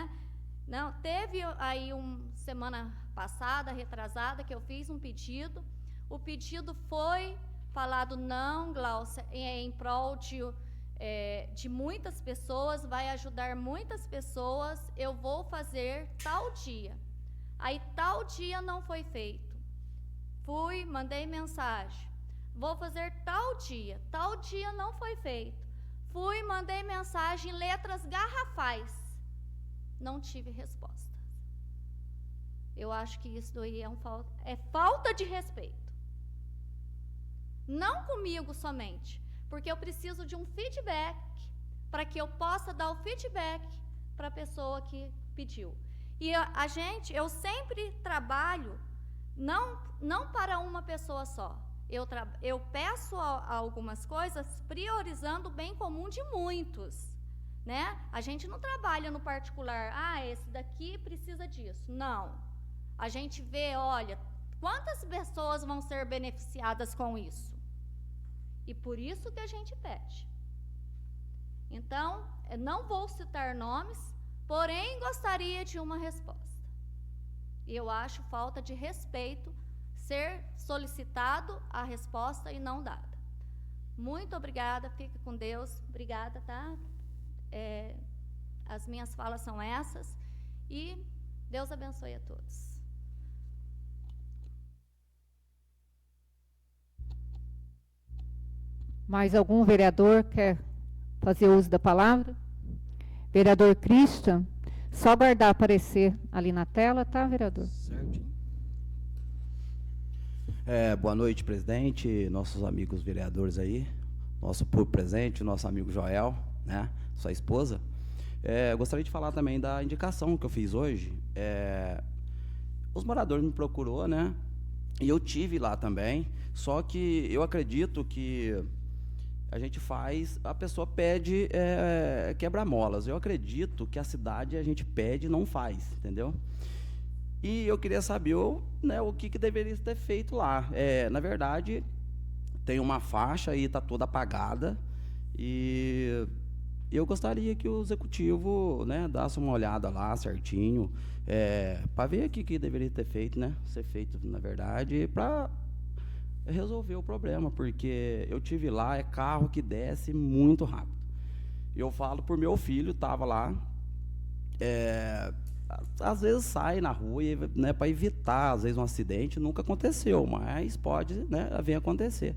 Não, teve aí semana passada, retrasada, que eu fiz um pedido. O pedido foi falado, não, Glaucia, em prol de muitas pessoas, vai ajudar muitas pessoas, eu vou fazer tal dia. Aí, tal dia não foi feito. Mandei mensagem, vou fazer tal dia não foi feito. Mandei mensagem em letras garrafais, não tive resposta. Eu acho que isso daí é falta de respeito. Não comigo somente, porque eu preciso de um feedback para que eu possa dar o feedback para a pessoa que pediu. E eu sempre trabalho não para uma pessoa só. Eu peço algumas coisas priorizando o bem comum de muitos, né? A gente não trabalha no particular, esse daqui precisa disso. Não. A gente vê, olha, quantas pessoas vão ser beneficiadas com isso? E por isso que a gente pede. Então, eu não vou citar nomes, porém gostaria de uma resposta. E eu acho falta de respeito ser solicitado a resposta e não dada. Muito obrigada, fique com Deus. Obrigada, tá? As minhas falas são essas. E Deus abençoe a todos. Mais algum vereador quer fazer uso da palavra? Vereador Christian, só aguardar aparecer ali na tela, tá, vereador? Certinho. Boa noite, presidente, nossos amigos vereadores aí, nosso público presente, nosso amigo Joel, né, sua esposa. Eu gostaria de falar também da indicação que eu fiz hoje. Os moradores me procurou, né, e eu tive lá também, só que eu acredito que a gente a pessoa pede quebra-molas. Eu acredito que a cidade a gente pede e não faz, entendeu? E eu queria saber o que deveria ter feito lá. Na verdade, tem uma faixa aí, está toda apagada, e eu gostaria que o executivo, né, desse uma olhada lá certinho, para ver o que deveria ter feito, né, ser feito, na verdade, para resolver o problema, porque eu tive lá, carro que desce muito rápido. Eu falo por meu filho, estava lá, às vezes sai na rua, né, para evitar, às vezes, um acidente. Nunca aconteceu, mas pode, né, vir a acontecer.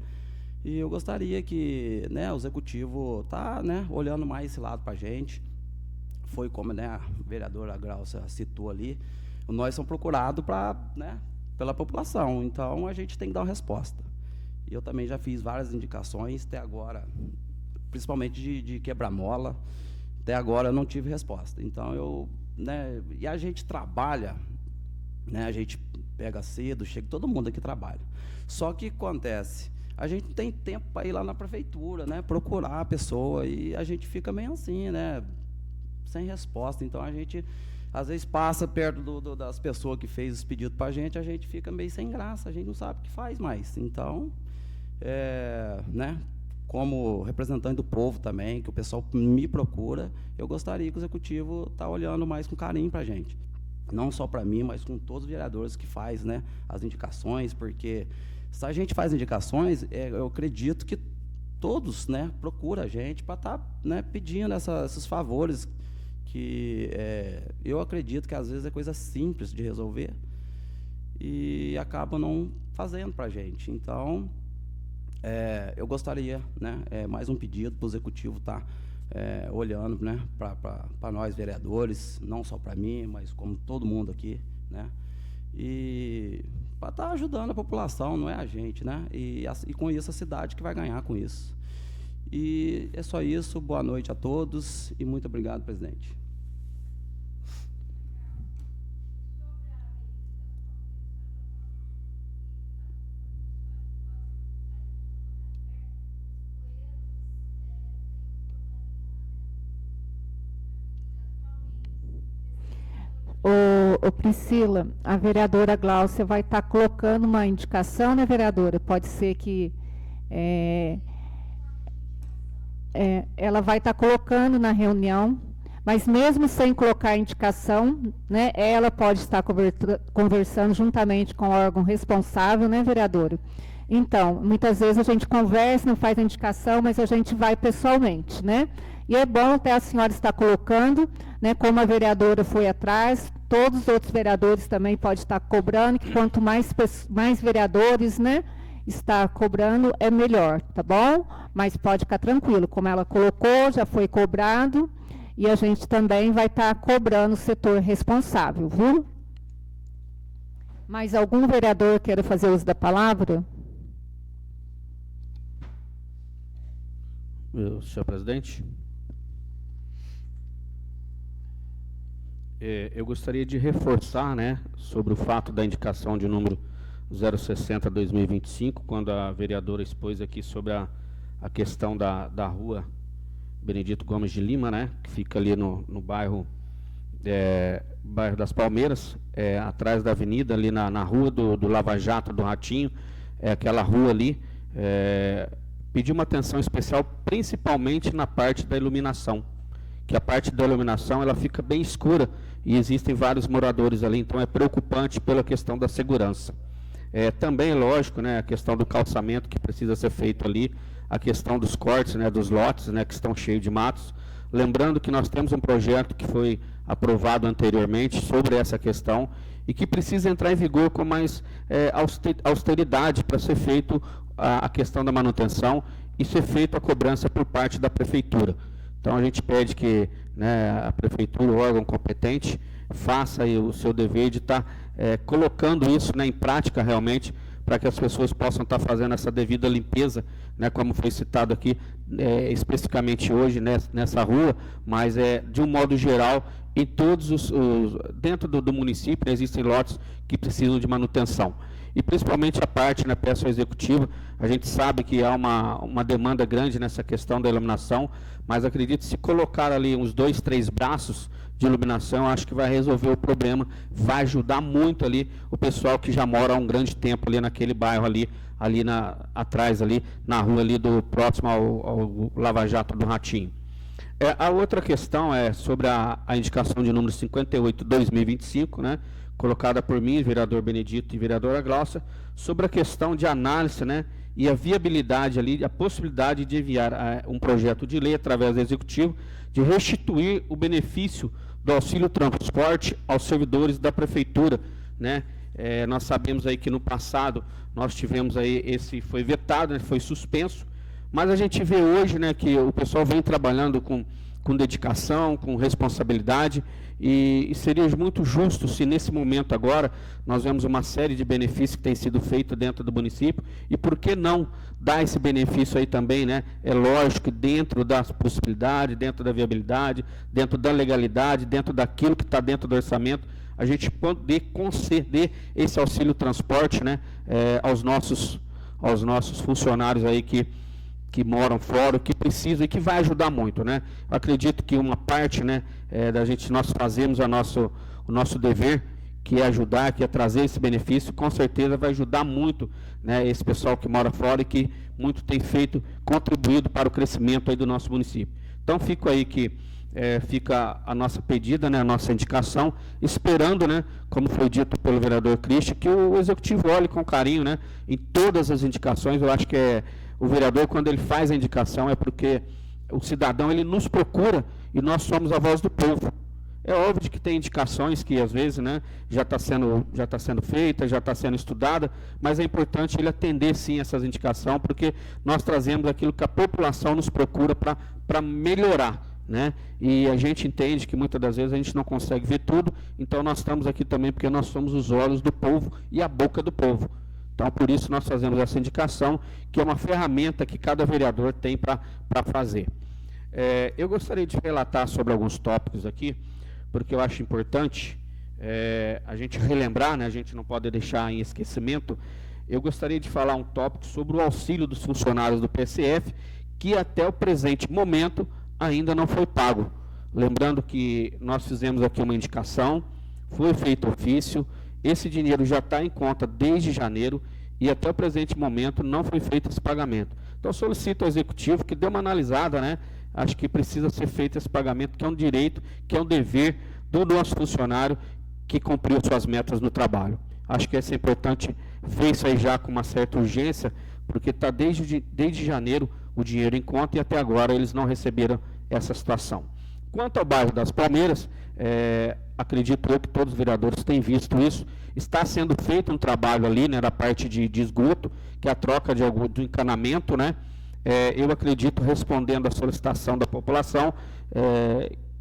E eu gostaria que, né, o executivo tá, né, olhando mais esse lado para a gente. Foi como, né, a vereadora Glaucia citou ali, nós somos procurados pela população, então a gente tem que dar uma resposta. E eu também já fiz várias indicações, até agora, principalmente de quebra-mola, até agora eu não tive resposta. Então, e a gente trabalha, né, a gente pega cedo, chega, todo mundo aqui trabalha. Só que acontece, a gente não tem tempo para ir lá na prefeitura, né, procurar a pessoa, e a gente fica meio assim, né, sem resposta. Então, a gente, às vezes, passa perto das pessoas que fez os pedidos para a gente fica meio sem graça, a gente não sabe o que faz mais. Então, né, como representante do povo também, que o pessoal me procura, eu gostaria que o executivo tá olhando mais com carinho para a gente. Não só para mim, mas com todos os vereadores que faz, né, as indicações, porque se a gente faz indicações, eu acredito que todos, né, procuram a gente para estar, né, pedindo esses favores, que eu acredito que às vezes é coisa simples de resolver e acabam não fazendo para a gente. Então, eu gostaria, né, mais um pedido para o executivo estar olhando, né, para nós vereadores, não só para mim, mas como todo mundo aqui, né, e para estar ajudando a população, não é a gente, né, e com isso a cidade que vai ganhar com isso. E é só isso, boa noite a todos e muito obrigado, presidente. Ô Priscila, a vereadora Glaucia vai estar colocando uma indicação, né, vereadora? Pode ser que ela vai estar colocando na reunião, mas mesmo sem colocar a indicação, né, ela pode estar conversando juntamente com o órgão responsável, né, vereadora? Então, muitas vezes a gente conversa, não faz a indicação, mas a gente vai pessoalmente, né? E é bom até a senhora estar colocando, né, como a vereadora foi atrás, todos os outros vereadores também podem estar cobrando, que quanto mais vereadores, né, está cobrando, é melhor, tá bom? Mas pode ficar tranquilo, como ela colocou, já foi cobrado, e a gente também vai estar cobrando o setor responsável, viu? Mais algum vereador queira fazer uso da palavra? Senhor presidente, eu gostaria de reforçar, né, sobre o fato da indicação de número 060/2025, quando a vereadora expôs aqui sobre a questão da rua Benedito Gomes de Lima, né, que fica ali no bairro das Palmeiras, atrás da avenida, ali na rua do Lava Jato, do Ratinho, aquela rua ali, pedi uma atenção especial, principalmente na parte da iluminação, que a parte da iluminação ela fica bem escura e existem vários moradores ali, então é preocupante pela questão da segurança. Também, lógico, né, a questão do calçamento que precisa ser feito ali, a questão dos cortes, né, dos lotes, né, que estão cheios de matos. Lembrando que nós temos um projeto que foi aprovado anteriormente sobre essa questão e que precisa entrar em vigor com mais austeridade para ser feito a questão da manutenção e ser feita a cobrança por parte da prefeitura. Então a gente pede que, né, a prefeitura, o órgão competente, faça aí o seu dever de estar colocando isso, né, em prática realmente, para que as pessoas possam estar fazendo essa devida limpeza, né, como foi citado aqui, especificamente hoje nessa rua, mas de um modo geral, em todos dentro do município, existem lotes que precisam de manutenção. E principalmente a parte, né, peço ao executivo, a gente sabe que há uma demanda grande nessa questão da iluminação, mas acredito que se colocar ali uns 2, 3 braços de iluminação, acho que vai resolver o problema, vai ajudar muito ali o pessoal que já mora há um grande tempo ali naquele bairro ali atrás ali, na rua ali próximo ao Lava Jato do Ratinho. A outra questão é sobre a indicação de número 58/2025, né, colocada por mim, vereador Benedito e vereadora Glaucia, sobre a questão de análise, né, e a viabilidade ali, a possibilidade de enviar um projeto de lei através do executivo de restituir o benefício do auxílio transporte aos servidores da prefeitura, né? Nós sabemos aí que no passado nós tivemos aí foi vetado, né, foi suspenso, mas a gente vê hoje, né, que o pessoal vem trabalhando com dedicação, com responsabilidade, e seria muito justo se nesse momento agora nós vemos uma série de benefícios que tem sido feito dentro do município, e por que não dar esse benefício aí também, né? É lógico, dentro das possibilidades, dentro da viabilidade, dentro da legalidade, dentro daquilo que está dentro do orçamento, a gente poder conceder esse auxílio transporte, né, aos nossos funcionários aí que moram fora, que precisam e que vai ajudar muito, né? Eu acredito que uma parte, né, nós fazemos o nosso dever, que é ajudar, que é trazer esse benefício, com certeza vai ajudar muito, né, esse pessoal que mora fora e que muito tem contribuído para o crescimento aí do nosso município. Então fica aí que fica a nossa pedida, né, a nossa indicação, esperando, né, como foi dito pelo vereador Cristian, que o executivo olhe com carinho, né, em todas as indicações. Eu acho que o vereador, quando ele faz a indicação, é porque o cidadão, ele nos procura e nós somos a voz do povo. É óbvio de que tem indicações que, às vezes, né, já está sendo feita, já está sendo estudada, mas é importante ele atender, sim, essas indicações, porque nós trazemos aquilo que a população nos procura para melhorar, né? E a gente entende que, muitas das vezes, a gente não consegue ver tudo, então nós estamos aqui também porque nós somos os olhos do povo e a boca do povo. Então, por isso, nós fazemos essa indicação, que é uma ferramenta que cada vereador tem para fazer. Eu gostaria de relatar sobre alguns tópicos aqui, porque eu acho importante a gente relembrar, né, a gente não pode deixar em esquecimento. Eu gostaria de falar um tópico sobre o auxílio dos funcionários do PSF, que até o presente momento ainda não foi pago. Lembrando que nós fizemos aqui uma indicação, foi feito ofício, esse dinheiro já está em conta desde janeiro e até o presente momento não foi feito esse pagamento. Então, solicito ao executivo que dê uma analisada, né? Acho que precisa ser feito esse pagamento, que é um direito, que é um dever do nosso funcionário que cumpriu suas metas no trabalho. Acho que é importante ver isso aí já com uma certa urgência, porque está desde janeiro o dinheiro em conta e até agora eles não receberam essa situação. Quanto ao bairro das Palmeiras, acredito eu que todos os vereadores têm visto isso. Está sendo feito um trabalho ali, né, na parte de esgoto, que é a troca do encanamento, né? Eu acredito, respondendo à solicitação da população,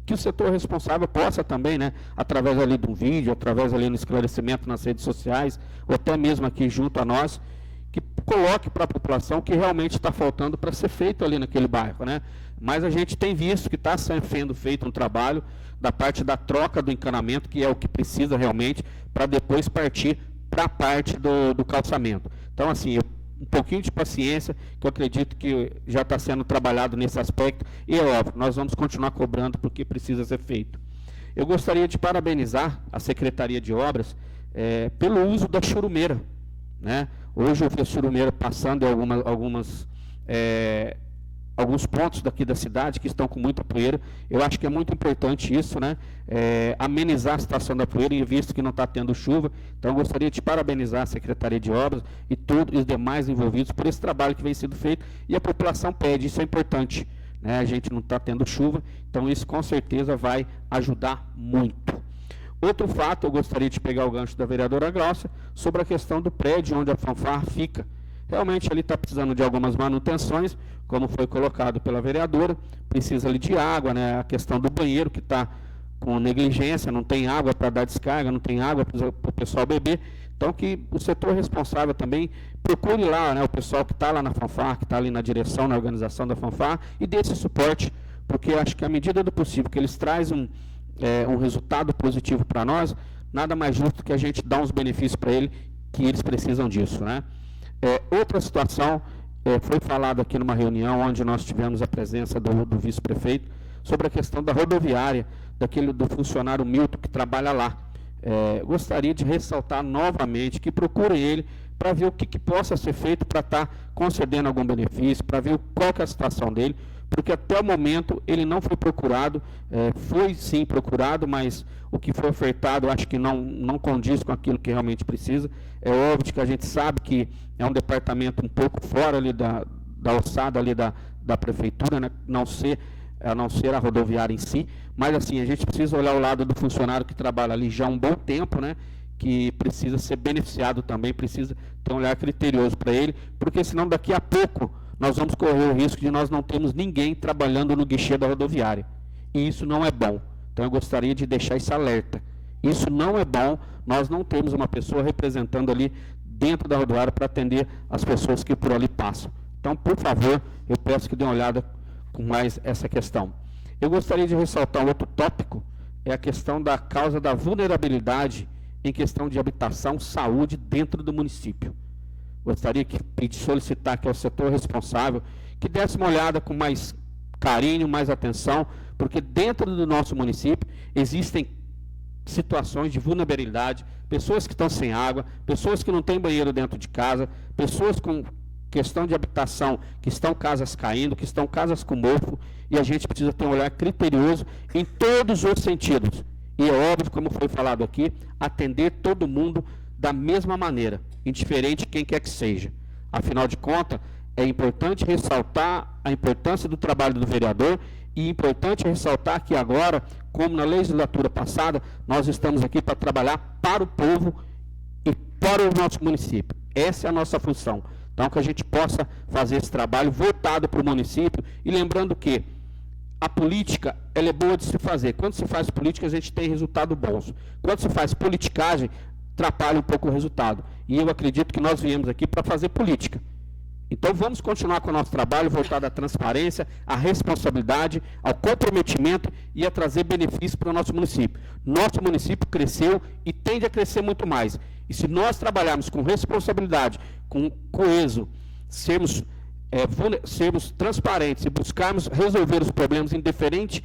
que o setor responsável possa também, né, através ali de um vídeo, através ali no esclarecimento nas redes sociais, ou até mesmo aqui junto a nós, que coloque para a população o que realmente está faltando para ser feito ali naquele bairro, né? Mas a gente tem visto que está sendo feito um trabalho da parte da troca do encanamento, que é o que precisa realmente, para depois partir para a parte do calçamento. Então, assim, um pouquinho de paciência, que eu acredito que já está sendo trabalhado nesse aspecto, e é óbvio, nós vamos continuar cobrando porque precisa ser feito. Eu gostaria de parabenizar a Secretaria de Obras pelo uso da churumeira, né? Hoje eu vi a churumeira passando em alguns pontos daqui da cidade que estão com muita poeira. Eu acho que é muito importante isso, né? Amenizar a situação da poeira, visto que não está tendo chuva. Então eu gostaria de parabenizar a Secretaria de Obras e todos os demais envolvidos por esse trabalho que vem sendo feito, e a população pede, isso é importante, né? A gente não está tendo chuva, então isso com certeza vai ajudar muito. Outro fato, eu gostaria de pegar o gancho da vereadora Glaucia, sobre a questão do prédio onde a fanfarra fica. Realmente ele está precisando de algumas manutenções, como foi colocado pela vereadora, precisa ali de água, né? A questão do banheiro que está com negligência, não tem água para dar descarga, não tem água para o pessoal beber. Então que o setor responsável também procure lá, né, o pessoal que está lá na fanfarra, que está ali na direção, na organização da fanfarra, e dê esse suporte, porque eu acho que à medida do possível que eles trazem um resultado positivo para nós, nada mais justo que a gente dar uns benefícios para ele, que eles precisam disso, né? Outra situação, foi falado aqui numa reunião onde nós tivemos a presença do vice-prefeito, sobre a questão da rodoviária, do funcionário Milton que trabalha lá. Gostaria de ressaltar novamente que procurem ele para ver o que possa ser feito para estar concedendo algum benefício, para ver qual que é a situação dele, porque até o momento ele não foi procurado, foi sim procurado, mas o que foi ofertado acho que não condiz com aquilo que realmente precisa. É óbvio que a gente sabe que é um departamento um pouco fora ali da alçada ali da prefeitura, né? A não ser a rodoviária em si, mas assim, a gente precisa olhar o lado do funcionário que trabalha ali já há um bom tempo, né? Que precisa ser beneficiado também, precisa ter um olhar criterioso para ele, porque senão daqui a pouco nós vamos correr o risco de nós não termos ninguém trabalhando no guichê da rodoviária. E isso não é bom. Então eu gostaria de deixar esse alerta. Isso não é bom, nós não temos uma pessoa representando ali dentro da rodoviária para atender as pessoas que por ali passam. Então, por favor, eu peço que dê uma olhada com mais essa questão. Eu gostaria de ressaltar um outro tópico, é a questão da causa da vulnerabilidade em questão de habitação, saúde dentro do município. Gostaria de solicitar que ao setor responsável que desse uma olhada com mais carinho, mais atenção, porque dentro do nosso município existem situações de vulnerabilidade, pessoas que estão sem água, pessoas que não têm banheiro dentro de casa, pessoas com questão de habitação, que estão casas caindo, que estão casas com mofo, e a gente precisa ter um olhar criterioso em todos os sentidos. E é óbvio, como foi falado aqui, atender todo mundo da mesma maneira, indiferente quem quer que seja. Afinal de contas, é importante ressaltar a importância do trabalho do vereador, e é importante ressaltar que agora, como na legislatura passada, nós estamos aqui para trabalhar para o povo e para o nosso município. Essa é a nossa função. Então, que a gente possa fazer esse trabalho voltado para o município, e lembrando que a política, ela é boa de se fazer. Quando se faz política, a gente tem resultado bons. Quando se faz politicagem, atrapalha um pouco o resultado. E eu acredito que nós viemos aqui para fazer política. Então vamos continuar com o nosso trabalho voltado à transparência, à responsabilidade, ao comprometimento e a trazer benefícios para o nosso município. Nosso município cresceu e tende a crescer muito mais. E se nós trabalharmos com responsabilidade, com coeso, sermos transparentes e buscarmos resolver os problemas indiferente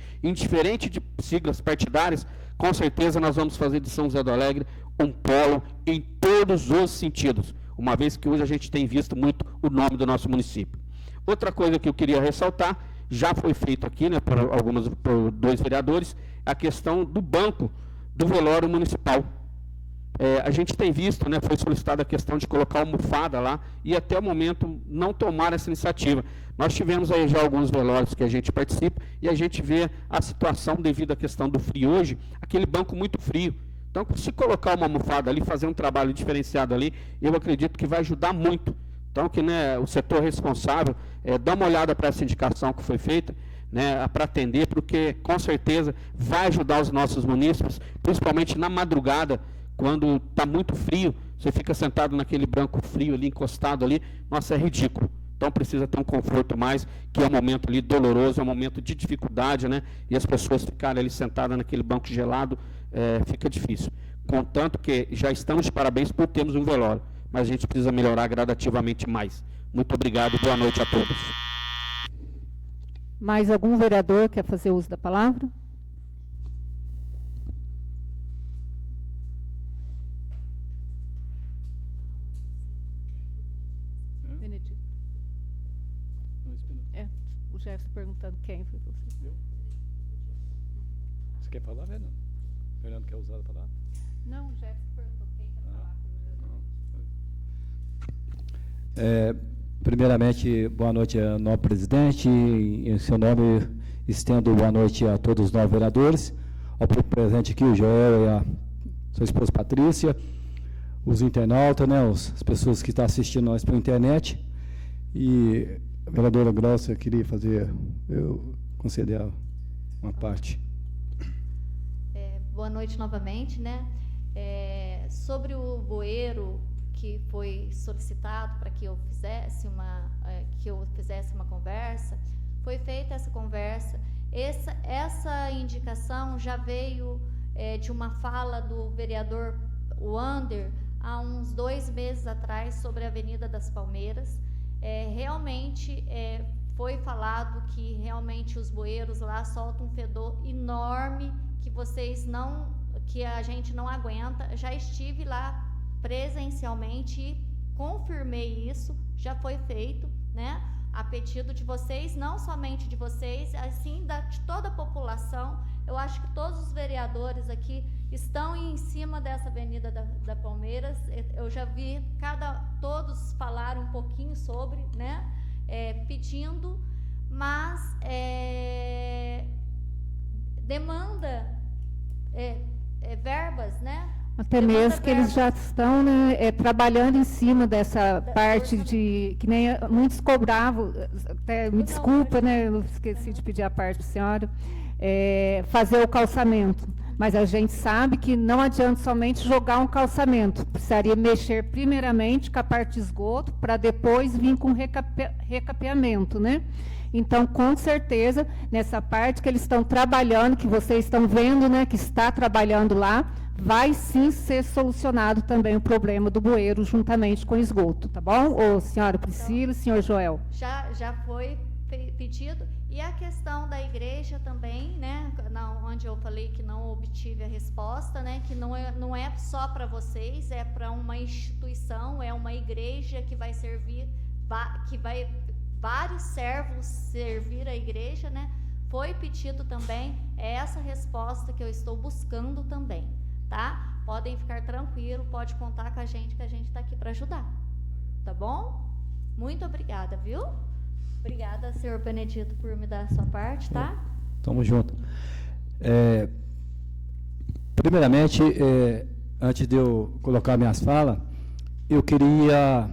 de siglas partidárias, com certeza nós vamos fazer de São José do Alegre um polo em todos os sentidos, uma vez que hoje a gente tem visto muito o nome do nosso município. Outra coisa que eu queria ressaltar, já foi feito aqui, né, por dois vereadores, a questão do banco do velório municipal. A gente tem visto, né, foi solicitada a questão de colocar almofada lá, e até o momento não tomaram essa iniciativa. Nós tivemos aí já alguns velórios que a gente participa, e a gente vê a situação devido à questão do frio hoje, aquele banco muito frio. Então, se colocar uma almofada ali, fazer um trabalho diferenciado ali, eu acredito que vai ajudar muito. Então, que, né, o setor responsável dá uma olhada para essa indicação que foi feita, né, para atender, porque com certeza vai ajudar os nossos munícipes, principalmente na madrugada, quando está muito frio, você fica sentado naquele banco frio ali, encostado ali, nossa, é ridículo. Então precisa ter um conforto mais, que é um momento ali doloroso, é um momento de dificuldade, né? E as pessoas ficarem ali sentadas naquele banco gelado, fica difícil. Contanto que já estamos de parabéns por termos um velório, mas a gente precisa melhorar gradativamente mais. Muito obrigado e boa noite a todos. Mais algum vereador quer fazer uso da palavra? Benedito. O Jefferson perguntando quem foi você. Você quer falar, Fernando? Fernando quer usar a palavra? Não, o Jefferson perguntou quem quer falar. Primeiramente, boa noite, nobre presidente. Em seu nome, estendo boa noite a todos os nove vereadores, ao presente aqui, o Joel e a sua esposa Patrícia, os internautas, né, as pessoas que estão assistindo nós pela internet. E, vereadora Grossa, eu queria conceder uma parte. Boa noite novamente, né? Sobre o bueiro que foi solicitado para que eu fizesse uma conversa, foi feita essa conversa. Essa indicação já veio de uma fala do vereador Wander há uns 2 meses atrás sobre a Avenida das Palmeiras. Realmente foi falado que realmente os bueiros lá soltam um fedor enorme que a gente não aguenta. Já estive lá presencialmente e confirmei isso, já foi feito, né, a pedido de vocês, não somente de vocês, assim de toda a população. Eu acho que todos os vereadores aqui estão em cima dessa Avenida da Palmeiras. Eu já vi todos falaram um pouquinho sobre, né, pedindo, mas demanda verbas, né? Até mesmo que eles já estão, né, trabalhando em cima dessa parte de que nem muitos cobravam, até, me desculpa, né, eu esqueci de pedir a parte para a senhora, fazer o calçamento. Mas a gente sabe que não adianta somente jogar um calçamento, precisaria mexer primeiramente com a parte de esgoto para depois vir com recapeamento, né? Então, com certeza, nessa parte que eles estão trabalhando, que vocês estão vendo, né, que está trabalhando lá, vai sim ser solucionado também o problema do bueiro juntamente com o esgoto, tá bom? Ô, senhora Priscila, senhor Joel. Já foi pedido. E a questão da igreja também, né, onde eu falei que não obtive a resposta, né, que não é só para vocês, é para uma instituição, é uma igreja que vai servir, que vai vários servos servir a igreja, né? Foi pedido também, essa resposta que eu estou buscando também, tá? Podem ficar tranquilos, pode contar com a gente, que a gente está aqui para ajudar, tá bom? Muito obrigada, viu? Obrigada, senhor Benedito, por me dar a sua parte, tá? Tamo junto. Primeiramente, antes de eu colocar minhas falas, eu queria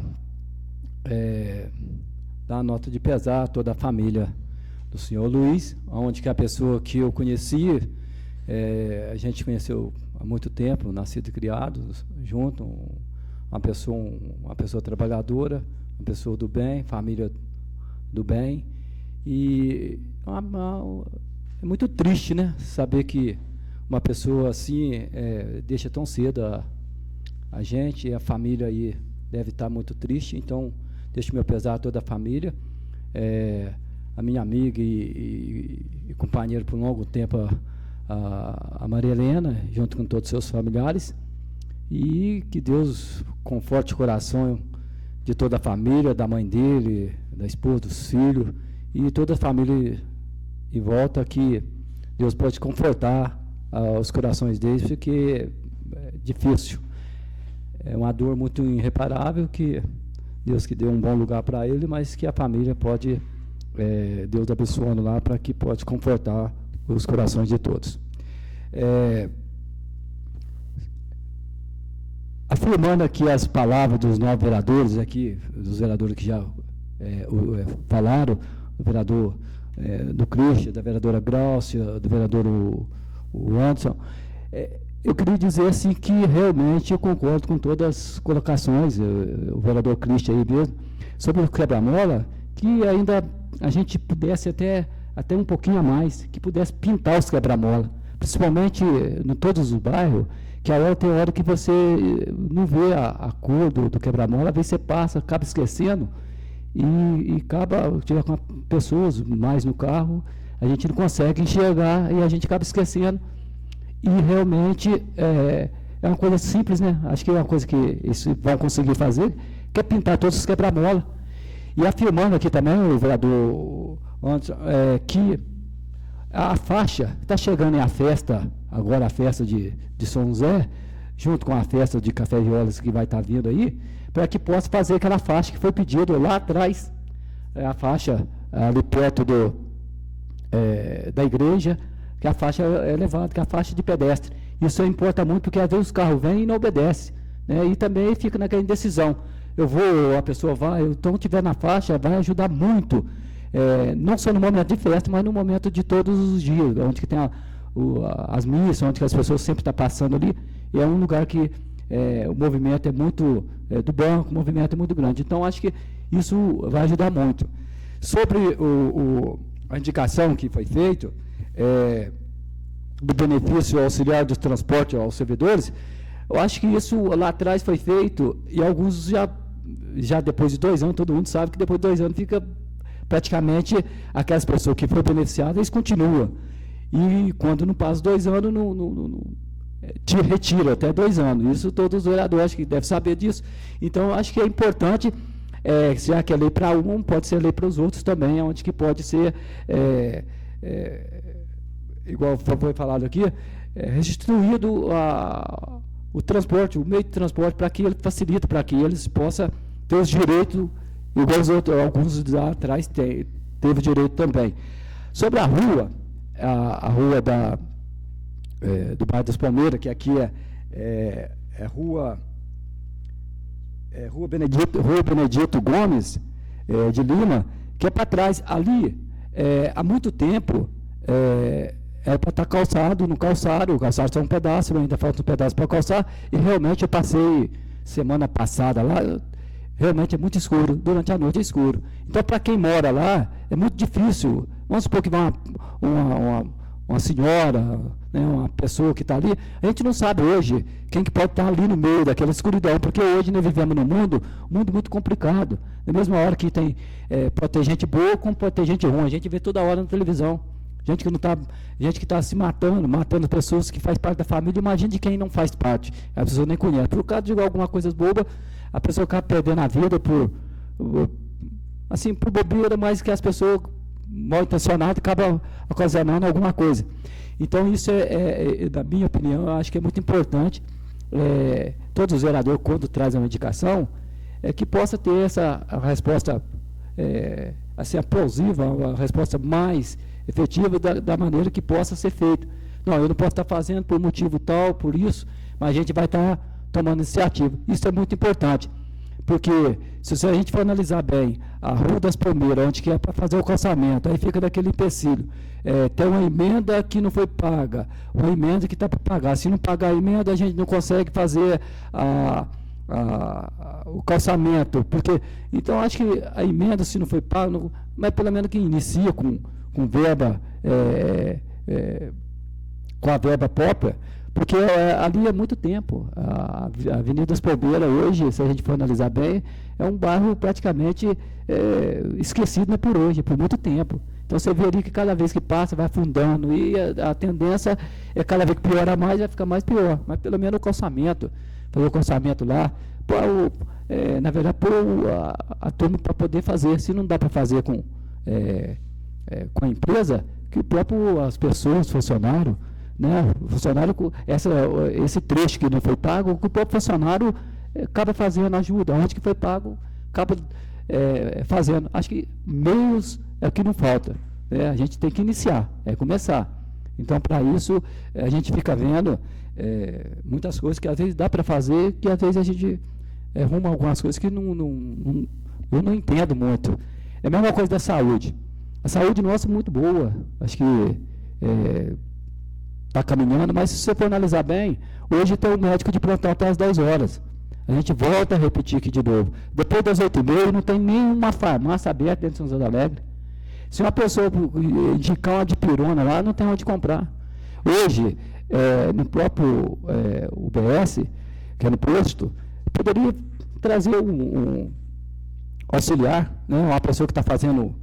dar uma nota de pesar a toda a família do senhor Luiz, onde que a pessoa que eu conhecia, a gente conheceu há muito tempo, nascido e criado junto, uma pessoa trabalhadora, uma pessoa do bem, família do bem, e é muito triste, né, saber que uma pessoa assim deixa tão cedo a gente, e a família aí deve estar muito triste. Então deixo meu pesar a toda a família, a minha amiga e companheira por um longo tempo, a Maria Helena, junto com todos os seus familiares, e que Deus conforte o coração de toda a família, da mãe dele, da esposa, dos filhos, e toda a família em volta, que Deus pode confortar os corações deles, porque é difícil. É uma dor muito irreparável, que Deus que deu um bom lugar para ele, mas que a família pode, Deus abençoando lá, para que pode confortar os corações de todos. Afirmando aqui as palavras dos 9 vereadores aqui, dos vereadores que já falaram, o vereador do Cristian, da vereadora Gráucia, do vereador o Anderson. Eu queria dizer assim que realmente eu concordo com todas as colocações, o vereador Cristian aí mesmo, sobre o quebra-mola, que ainda a gente pudesse até um pouquinho a mais, que pudesse pintar os quebra-mola, principalmente em todos os bairros, que a hora tem hora que você não vê a cor do quebra-mola, às vezes você passa, acaba esquecendo, e acaba, tiver com pessoas mais no carro, a gente não consegue enxergar e a gente acaba esquecendo. E realmente é uma coisa simples, né? Acho que é uma coisa que eles vão conseguir fazer, que é pintar todos os quebra-mola. E afirmando aqui também, o vereador Anderson, que a faixa está chegando em a festa, agora a festa de São José, junto com a festa de Café e Violas que vai estar vindo aí, para que possa fazer aquela faixa que foi pedido lá atrás, a faixa ali perto da igreja, que a faixa é elevada, que é a faixa de pedestre. Isso importa muito, porque às vezes os carros vêm e não obedecem, né? E também fica naquela indecisão. A pessoa vai, então estiver na faixa, vai ajudar muito, não só no momento de festa, mas no momento de todos os dias, onde que tem as missas, onde que as pessoas sempre estão passando ali, e é um lugar que o movimento é muito, do banco, o movimento é muito grande. Então, acho que isso vai ajudar muito. Sobre a indicação que foi feita, do benefício auxiliar do transporte aos servidores, eu acho que isso lá atrás foi feito, e alguns já depois de 2 anos, todo mundo sabe que depois de 2 anos fica praticamente aquelas pessoas que foram beneficiadas, eles continuam. E quando não passa 2 anos, te retira até 2 anos. Isso todos os vereadores acho que devem saber disso. Então, acho que é importante, já que é lei para um, pode ser lei para os outros também, onde que pode ser, igual foi falado aqui, restituído o transporte, o meio de transporte, para que ele facilite, para que eles possam ter os direitos, igual os outros, alguns lá atrás teve direito também. Sobre a rua do bairro das Palmeiras, que aqui é Rua Benedito Gomes de Lima, que é para trás. Ali, há muito tempo, para estar calçado, no calçado, o calçado só um pedaço, ainda falta um pedaço para calçar, e realmente eu passei semana passada lá, realmente é muito escuro, durante a noite é escuro. Então, para quem mora lá, é muito difícil. Vamos supor que vai uma senhora, né, uma pessoa que está ali, a gente não sabe hoje quem que pode estar ali no meio daquela escuridão, porque hoje nós vivemos num mundo muito complicado. Na mesma hora que pode ter gente boa, como pode ter gente ruim, a gente vê toda hora na televisão. Gente que está se matando pessoas que faz parte da família. Imagina de quem não faz parte, a pessoa nem conhece. Por causa de alguma coisa boba, a pessoa acaba perdendo a vida por bobeira, mas que as pessoas mal intencionadas acabam ocasionando alguma coisa. Então, isso na minha opinião, eu acho que é muito importante. Todos os vereadores, quando trazem uma indicação, que possa ter a resposta plausível, a resposta mais efetiva da maneira que possa ser feito. Não, eu não posso estar fazendo por motivo tal, por isso, mas a gente vai estar tomando iniciativa. Isso é muito importante, porque se a gente for analisar bem a Rua das Palmeiras, onde que é para fazer o calçamento, aí fica daquele empecilho. Tem uma emenda que não foi paga, uma emenda que está para pagar. Se não pagar a emenda, a gente não consegue fazer o calçamento, porque então acho que a emenda, se não foi paga, mas pelo menos que inicia com verba, com a verba própria, porque ali há muito tempo. A Avenida das Palmeiras hoje, se a gente for analisar bem, é um bairro praticamente esquecido, por hoje, por muito tempo. Então você vê ali que cada vez que passa vai afundando, e a tendência é cada vez que piora mais, vai ficar mais pior. Mas pelo menos o calçamento, fazer o calçamento lá, na verdade, pôr a turma para poder fazer. Se não dá para fazer com a empresa, que as pessoas, funcionário, né, esse trecho que não foi pago, que o próprio funcionário acaba fazendo ajuda, onde que foi pago, acaba fazendo. Acho que meios é o que não falta, né? A gente tem que iniciar, começar. Então, para isso, a gente fica vendo muitas coisas que às vezes dá para fazer, que às vezes a gente arruma algumas coisas que eu não entendo muito. É a mesma coisa da saúde. A saúde nossa é muito boa, acho que está caminhando, mas se você for analisar bem, hoje tem um médico de plantão até às 10 horas. A gente volta a repetir aqui de novo. Depois das 8h30 não tem nenhuma farmácia aberta dentro de São José do Alegre. Se uma pessoa indicar uma dipirona lá, não tem onde comprar. Hoje, no próprio UBS, que é no posto, poderia trazer um auxiliar, né, uma pessoa que está fazendo,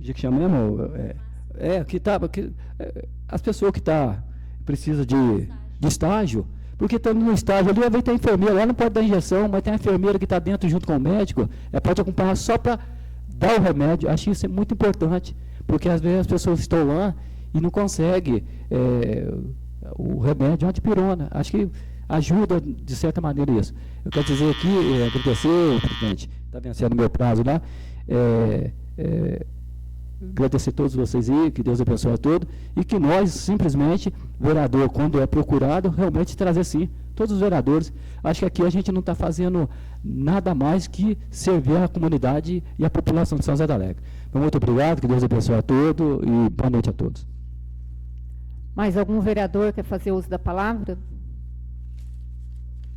que chama mesmo? As pessoas que precisa de estágio, porque estando no estágio ali, vai ter a enfermeira, lá não pode dar injeção, mas tem a enfermeira que está dentro junto com o médico, pode acompanhar só para dar o remédio. Acho isso é muito importante, porque às vezes as pessoas estão lá e não conseguem o remédio, uma dipirona. Acho que ajuda, de certa maneira, isso. Eu quero dizer aqui, agradecer, presidente, está vencendo o meu prazo lá, agradecer a todos vocês aí, que Deus abençoe a todos, e que nós, simplesmente, vereador, quando é procurado, realmente trazer sim, todos os vereadores. Acho que aqui a gente não está fazendo nada mais que servir a comunidade e a população de São José do Alegre. Então, muito obrigado, que Deus abençoe a todos e boa noite a todos. Mais algum vereador quer fazer uso da palavra?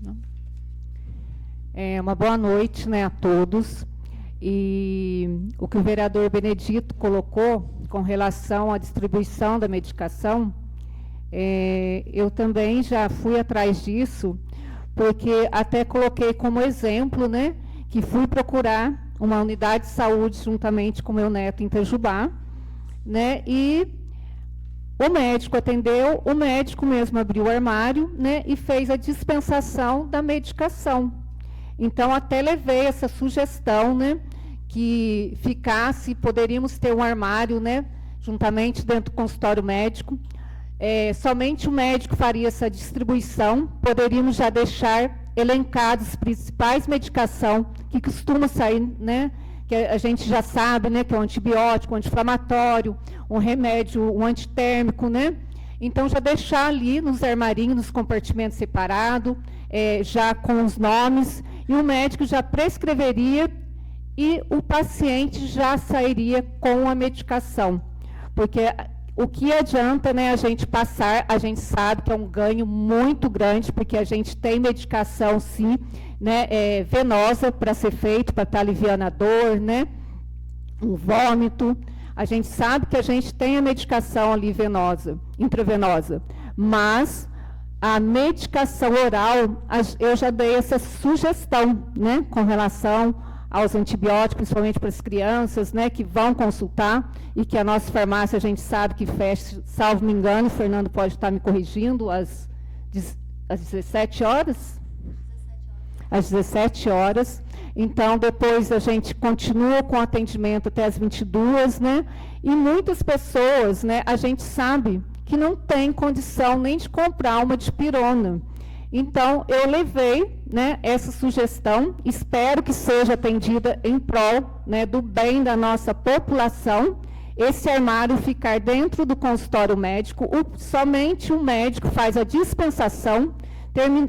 Não? Uma boa noite, né, a todos. E o que o vereador Benedito colocou com relação à distribuição da medicação, eu também já fui atrás disso, porque até coloquei como exemplo, né, que fui procurar uma unidade de saúde juntamente com meu neto em Itajubá, né, e o médico atendeu, o médico mesmo abriu o armário, né, e fez a dispensação da medicação. Então, até levei essa sugestão, né, que poderíamos ter um armário, né, juntamente dentro do consultório médico. Somente o médico faria essa distribuição, poderíamos já deixar elencados as principais medicações que costuma sair, né, que a gente já sabe, né, que é um antibiótico, um anti-inflamatório, um remédio, um antitérmico, né? Então, já deixar ali nos armarinhos, nos compartimentos separados, já com os nomes, e o médico já prescreveria e o paciente já sairia com a medicação. Porque o que adianta, né, a gente passar, a gente sabe que é um ganho muito grande, porque a gente tem medicação, sim, né, venosa para ser feito, para estar aliviando a dor, né, um vômito. A gente sabe que a gente tem a medicação ali venosa, intravenosa, mas a medicação oral, eu já dei essa sugestão, né, com relação aos antibióticos, principalmente para as crianças, né, que vão consultar, e que a nossa farmácia, a gente sabe que fecha, salvo me engano, o Fernando pode estar me corrigindo, às 17 horas? Às 17 horas. Então, depois a gente continua com o atendimento até as 22, né? E muitas pessoas, né, a gente sabe que não tem condição nem de comprar uma dipirona. Então, eu levei, né, essa sugestão, espero que seja atendida em prol, né, do bem da nossa população, esse armário ficar dentro do consultório médico, somente o médico faz a dispensação,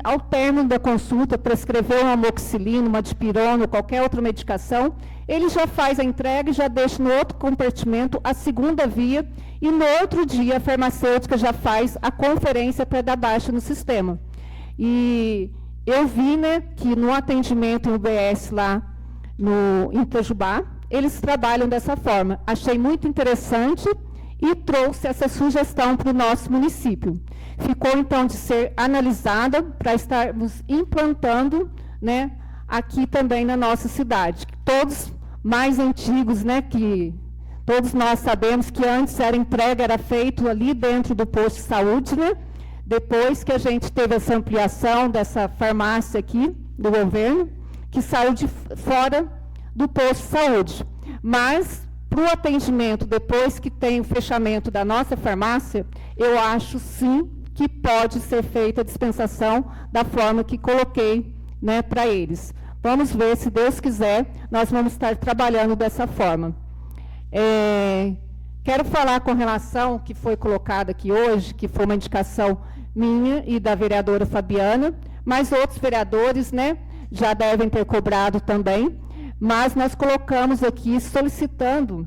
ao término da consulta, prescrever uma amoxicilina, uma dipirona, ou qualquer outra medicação, ele já faz a entrega e já deixa no outro compartimento a segunda via, e no outro dia a farmacêutica já faz a conferência para dar baixa no sistema. E eu vi, né, que no atendimento em UBS lá em Itajubá, eles trabalham dessa forma. Achei muito interessante e trouxe essa sugestão para o nosso município. Ficou, então, de ser analisada para estarmos implantando, né, aqui também na nossa cidade. Todos mais antigos, né, que todos nós sabemos que antes a entrega era feita ali dentro do posto de saúde, né? Depois que a gente teve essa ampliação dessa farmácia aqui, do governo, que saiu de fora do posto de saúde. Mas, para o atendimento, depois que tem o fechamento da nossa farmácia, eu acho, sim, que pode ser feita a dispensação da forma que coloquei, né, para eles. Vamos ver, se Deus quiser, nós vamos estar trabalhando dessa forma. Quero falar com relação que foi colocado aqui hoje, que foi uma indicação minha e da vereadora Fabiana, mas outros vereadores, né, já devem ter cobrado também, mas nós colocamos aqui solicitando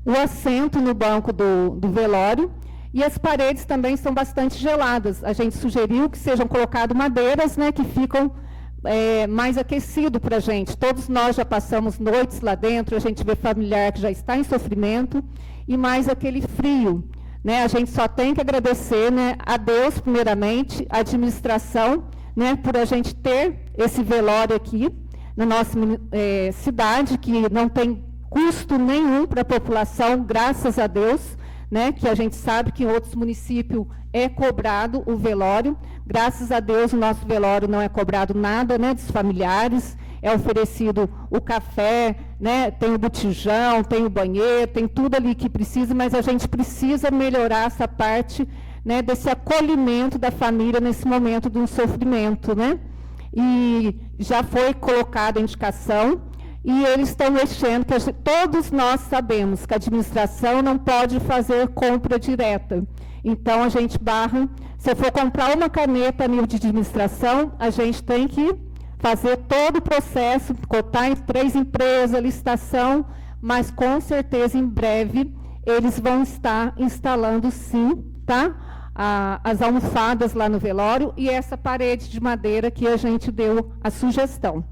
o assento no banco do velório, e as paredes também são bastante geladas. A gente sugeriu que sejam colocadas madeiras, né, que ficam mais aquecido para a gente. Todos nós já passamos noites lá dentro, a gente vê familiar que já está em sofrimento, e mais aquele frio. Né? A gente só tem que agradecer, né, a Deus, primeiramente, a administração, né, por a gente ter esse velório aqui na nossa cidade, que não tem custo nenhum para a população, graças a Deus, né, que a gente sabe que em outros municípios é cobrado o velório. Graças a Deus, o nosso velório não é cobrado nada, né, dos familiares, é oferecido o café, né, tem o botijão, tem o banheiro, tem tudo ali que precisa, mas a gente precisa melhorar essa parte, né, desse acolhimento da família nesse momento de um sofrimento, né? E já foi colocada a indicação, e eles estão mexendo, que todos nós sabemos que a administração não pode fazer compra direta. Então, a gente barra, se eu for comprar uma caneta a nível de administração, a gente tem que fazer todo o processo, cotar em 3 empresas, licitação, mas com certeza em breve eles vão estar instalando sim, tá? As almofadas lá no velório e essa parede de madeira que a gente deu a sugestão,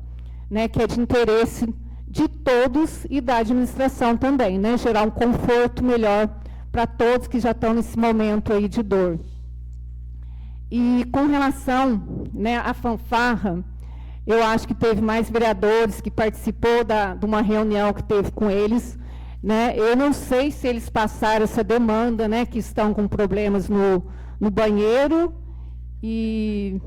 né? Que é de interesse de todos e da administração também, né? Gerar um conforto melhor para todos que já estão nesse momento aí de dor. E com relação, né, à fanfarra, eu acho que teve mais vereadores que participou de uma reunião que teve com eles, né? Eu não sei se eles passaram essa demanda, né, que estão com problemas no banheiro e...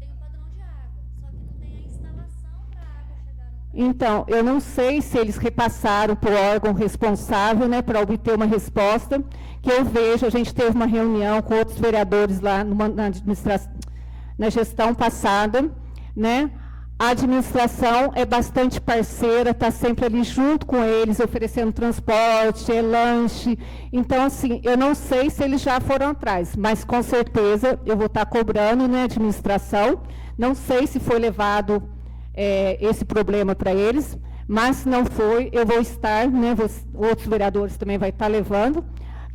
Tem um padrão de água, só que não tem a instalação para a água chegar no... Então, eu não sei se eles repassaram para o órgão responsável, né, para obter uma resposta, que eu vejo, a gente teve uma reunião com outros vereadores lá na gestão passada, né? A administração é bastante parceira, está sempre ali junto com eles, oferecendo transporte, lanche. Então, assim, eu não sei se eles já foram atrás, mas com certeza eu vou estar cobrando, né, a administração. Não sei se foi levado esse problema para eles, mas se não foi, eu vou estar, né, outros vereadores também vai estar levando,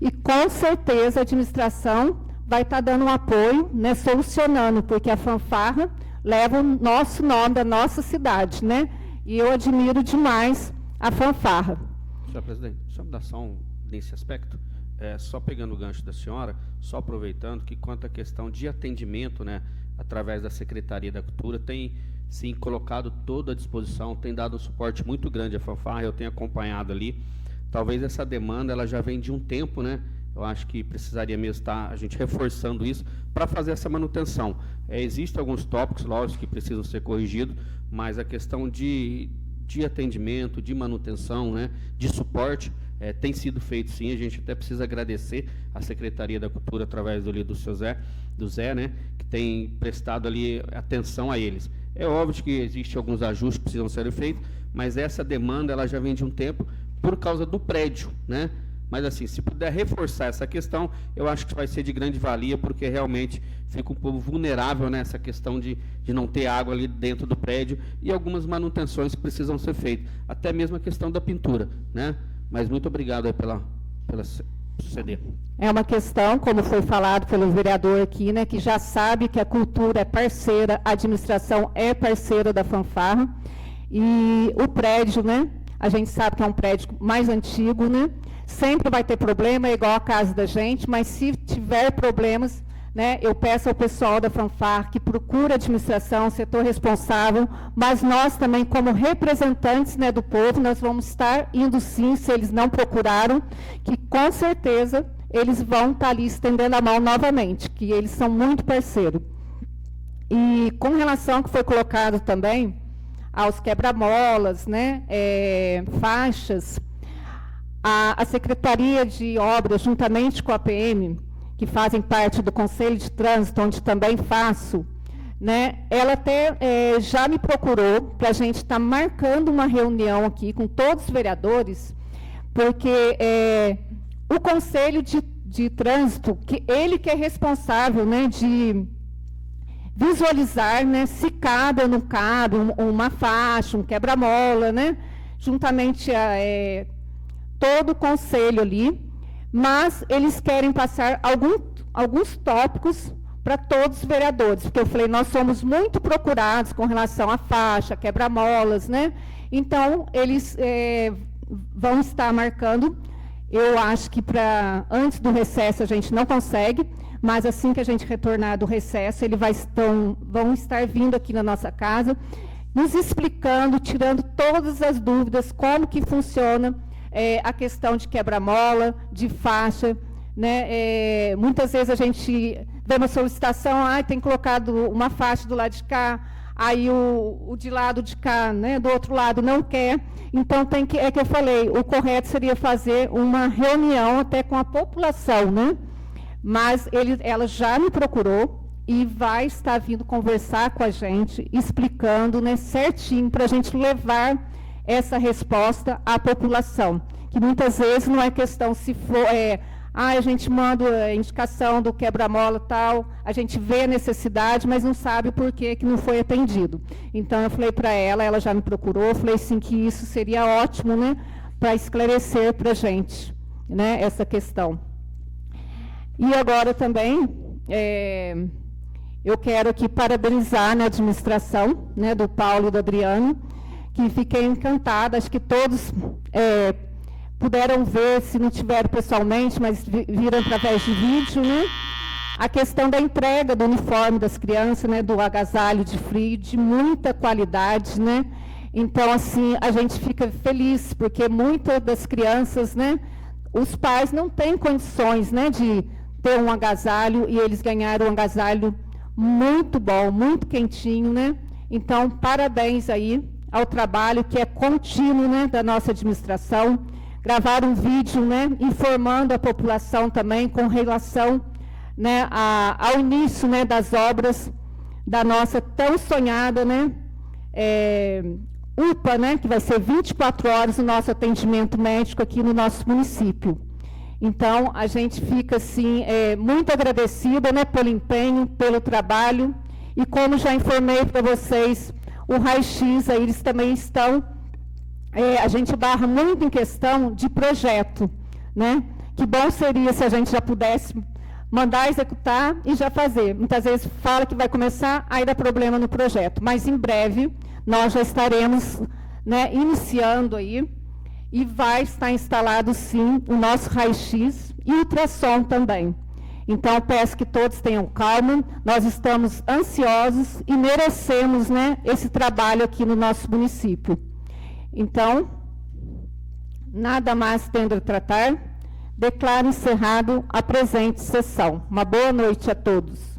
e com certeza a administração vai estar dando um apoio, né, solucionando, porque a fanfarra leva o nosso nome da nossa cidade, né? E eu admiro demais a fanfarra. Senhora presidente, só me dá só nesse aspecto, só pegando o gancho da senhora, só aproveitando que quanto à questão de atendimento, né, através da Secretaria da Cultura, tem sim colocado toda à disposição, tem dado um suporte muito grande à fanfarra, eu tenho acompanhado ali. Talvez essa demanda ela já vem de um tempo, né? Eu acho que precisaria mesmo estar a gente reforçando isso para fazer essa manutenção. Existem alguns tópicos, lógico, que precisam ser corrigidos, mas a questão de atendimento, de manutenção, né, de suporte, tem sido feito sim. A gente até precisa agradecer a Secretaria da Cultura, através do Zé, né, que tem prestado ali atenção a eles. É óbvio que existem alguns ajustes que precisam ser feitos, mas essa demanda ela já vem de um tempo por causa do prédio, né? Mas, assim, se puder reforçar essa questão, eu acho que vai ser de grande valia, porque realmente fica um povo vulnerável nessa questão de não ter água ali dentro do prédio e algumas manutenções que precisam ser feitas. Até mesmo a questão da pintura, né? Mas muito obrigado aí pela suceder. É uma questão, como foi falado pelo vereador aqui, né, que já sabe que a cultura é parceira, a administração é parceira da fanfarra. E o prédio, né? A gente sabe que é um prédio mais antigo, né? Sempre vai ter problema, é igual a casa da gente, mas se tiver problemas, né, eu peço ao pessoal da fanfarra que procure a administração, o setor responsável, mas nós também, como representantes, né, do povo, nós vamos estar indo sim, se eles não procuraram, que com certeza eles vão estar ali estendendo a mão novamente, que eles são muito parceiros. E com relação ao que foi colocado também, aos quebra-molas, né, faixas, a Secretaria de Obras, juntamente com a PM, que fazem parte do Conselho de Trânsito, onde também faço, né, ela até já me procurou para a gente estar marcando uma reunião aqui com todos os vereadores, porque o Conselho de Trânsito, ele que é responsável, né, de visualizar, né, se cabe ou não cabe uma faixa, um quebra-mola, né, juntamente a todo o conselho ali, mas eles querem passar alguns tópicos para todos os vereadores, porque eu falei, nós somos muito procurados com relação à faixa, quebra-molas, né? Então, eles vão estar marcando, eu acho que antes do recesso a gente não consegue, mas assim que a gente retornar do recesso, eles vão estar vindo aqui na nossa casa, nos explicando, tirando todas as dúvidas, como que funciona a questão de quebra-mola, de faixa, né? Muitas vezes a gente vê uma solicitação, tem colocado uma faixa do lado de cá, aí o de lado de cá, né, do outro lado, não quer. Então, que eu falei, o correto seria fazer uma reunião até com a população, né? Mas ela já me procurou e vai estar vindo conversar com a gente, explicando, né, certinho, para a gente levar essa resposta à população. Que muitas vezes não é questão se for... a gente manda a indicação do quebra-mola tal, a gente vê a necessidade, mas não sabe por que não foi atendido. Então, eu falei para ela já me procurou, falei assim que isso seria ótimo, né, para esclarecer para a gente, né, essa questão. E agora também, eu quero aqui parabenizar, né, a administração, né, do Paulo e do Adriano, que fiquei encantada, acho que todos... puderam ver, se não tiveram pessoalmente, mas viram através de vídeo, né? A questão da entrega do uniforme das crianças, né? Do agasalho de frio, de muita qualidade, né? Então, assim, a gente fica feliz, porque muitas das crianças, né? Os pais não têm condições, né? De ter um agasalho, e eles ganharam um agasalho muito bom, muito quentinho, né? Então, parabéns aí ao trabalho que é contínuo, né? Da nossa administração. Gravar um vídeo, né, informando a população também com relação, né, ao início, né, das obras da nossa tão sonhada, né, UPA, né, que vai ser 24 horas o nosso atendimento médico aqui no nosso município. Então, a gente fica, assim, muito agradecida, né, pelo empenho, pelo trabalho, e como já informei para vocês, o raio-x, aí eles também estão... a gente barra muito em questão de projeto, né? Que bom seria se a gente já pudesse mandar executar e já fazer. Muitas vezes fala que vai começar, aí dá problema no projeto. Mas em breve nós já estaremos, né, iniciando aí e vai estar instalado sim o nosso raio-x e ultrassom também. Então eu peço que todos tenham calma, nós estamos ansiosos e merecemos, né, esse trabalho aqui no nosso município. Então, nada mais tendo a tratar, declaro encerrado a presente sessão. Uma boa noite a todos.